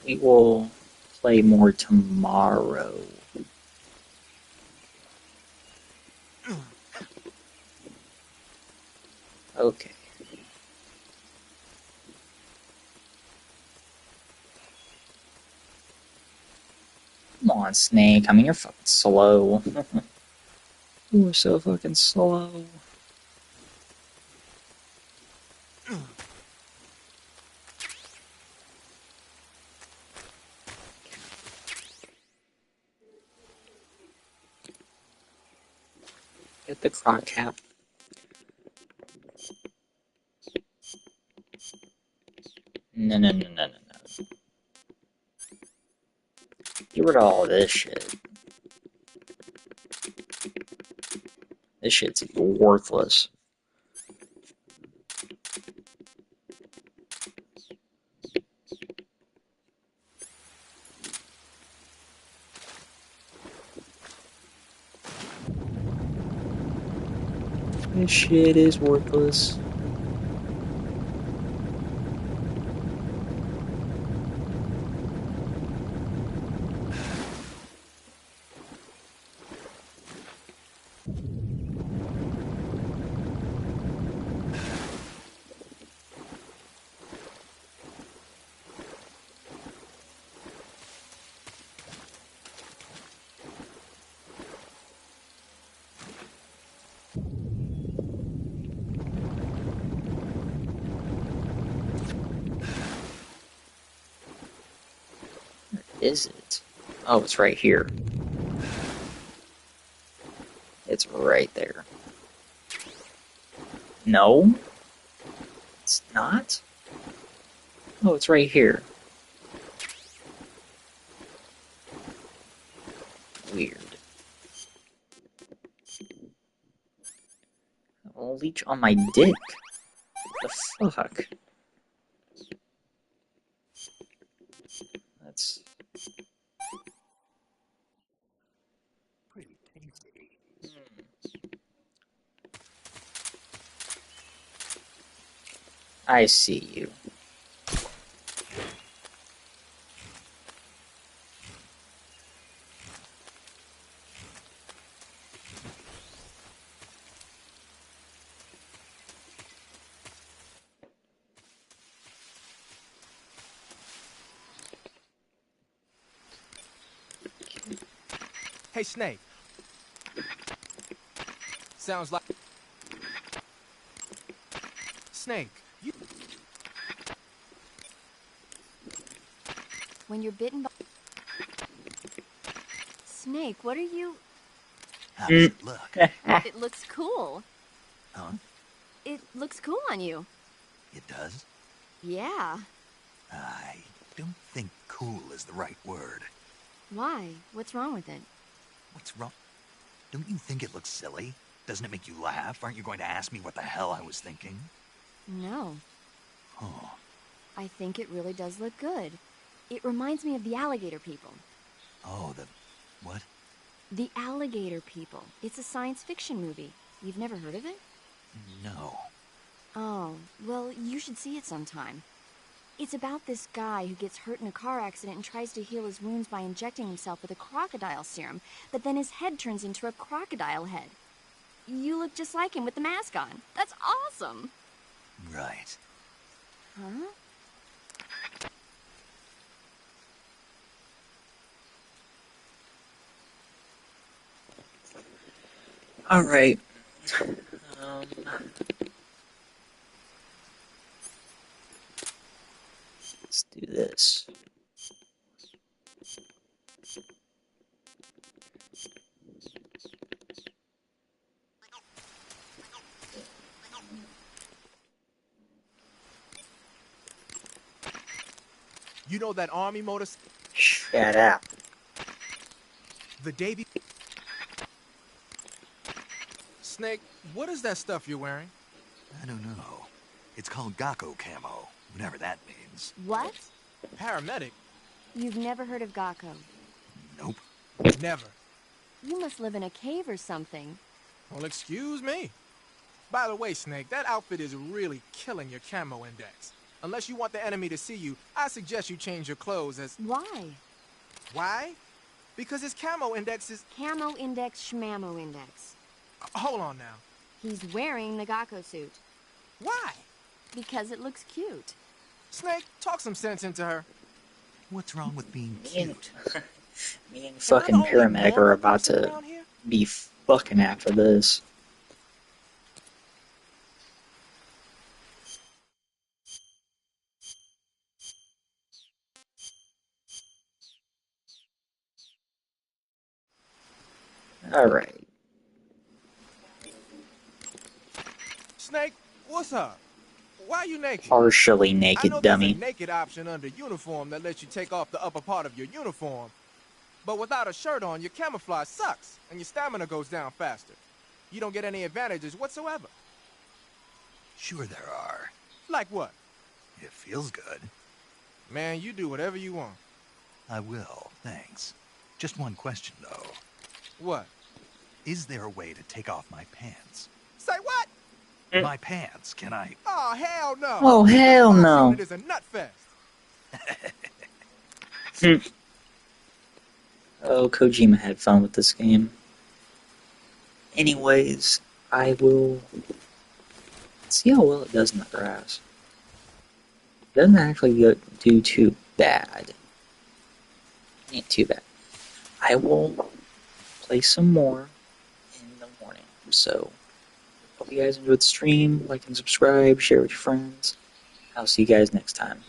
We will play more tomorrow. Okay. Come on, Snake. I mean, you're fucking slow. You were so fucking slow. Get the crock cap. No. Get rid of all this shit. This shit's worthless. This shit is worthless. Is it? Oh, it's right here. It's right there. No? It's not? Oh, it's right here. Weird. A leech on my dick? What the fuck? That's... Pretty tasty. I see you. Hey, Snake. Sounds like... Snake, you... When you're bitten by... Snake, what are you... How does it look? It looks cool. Huh? It looks cool on you. It does? Yeah. I don't think cool is the right word. Why? What's wrong with it? What's wrong? Don't you think it looks silly? Doesn't it make you laugh? Aren't you going to ask me what the hell I was thinking? No. Oh. I think it really does look good. It reminds me of the alligator people. Oh, the... what? The Alligator People. It's a science fiction movie. You've never heard of it? No. Oh, well, you should see it sometime. It's about this guy who gets hurt in a car accident and tries to heal his wounds by injecting himself with a crocodile serum, but then his head turns into a crocodile head. You look just like him with the mask on. That's awesome! Right. Huh? Alright. Let's do this. You know that army motor... Shut up. The Davy... Snake, what is that stuff you're wearing? I don't know. It's called Gakko camo, whatever that means. What? Paramedic? You've never heard of Gakko? Nope. Never. You must live in a cave or something. Well, excuse me. By the way, Snake, that outfit is really killing your camo index. Unless you want the enemy to see you, I suggest you change your clothes as... Why? Why? Because his camo index is... Camo index, schmamo index. Hold on now. He's wearing the Gakko suit. Why? Because it looks cute. Snake, talk some sense into her. What's wrong with being cute? Me and fucking Paramedic are about to be fucking after this. Alright. Snake, what's up? Why are you naked? Partially I naked, know dummy. there's a naked option under uniform that lets you take off the upper part of your uniform. But without a shirt on, your camouflage sucks, and your stamina goes down faster. You don't get any advantages whatsoever. Sure there are. Like what? It feels good. Man, you do whatever you want. I will, thanks. Just one question, though. What? Is there a way to take off my pants? Say what? My pants, can I? Oh, hell no. Oh, hell This no. unit is a nut fest. Oh, Kojima had fun with this game. Anyways, I will see how well it does in the grass. It doesn't actually do too bad. Ain't too bad. I will play some more in the morning. So, hope you guys enjoyed the stream. Like and subscribe, share with your friends. I'll see you guys next time.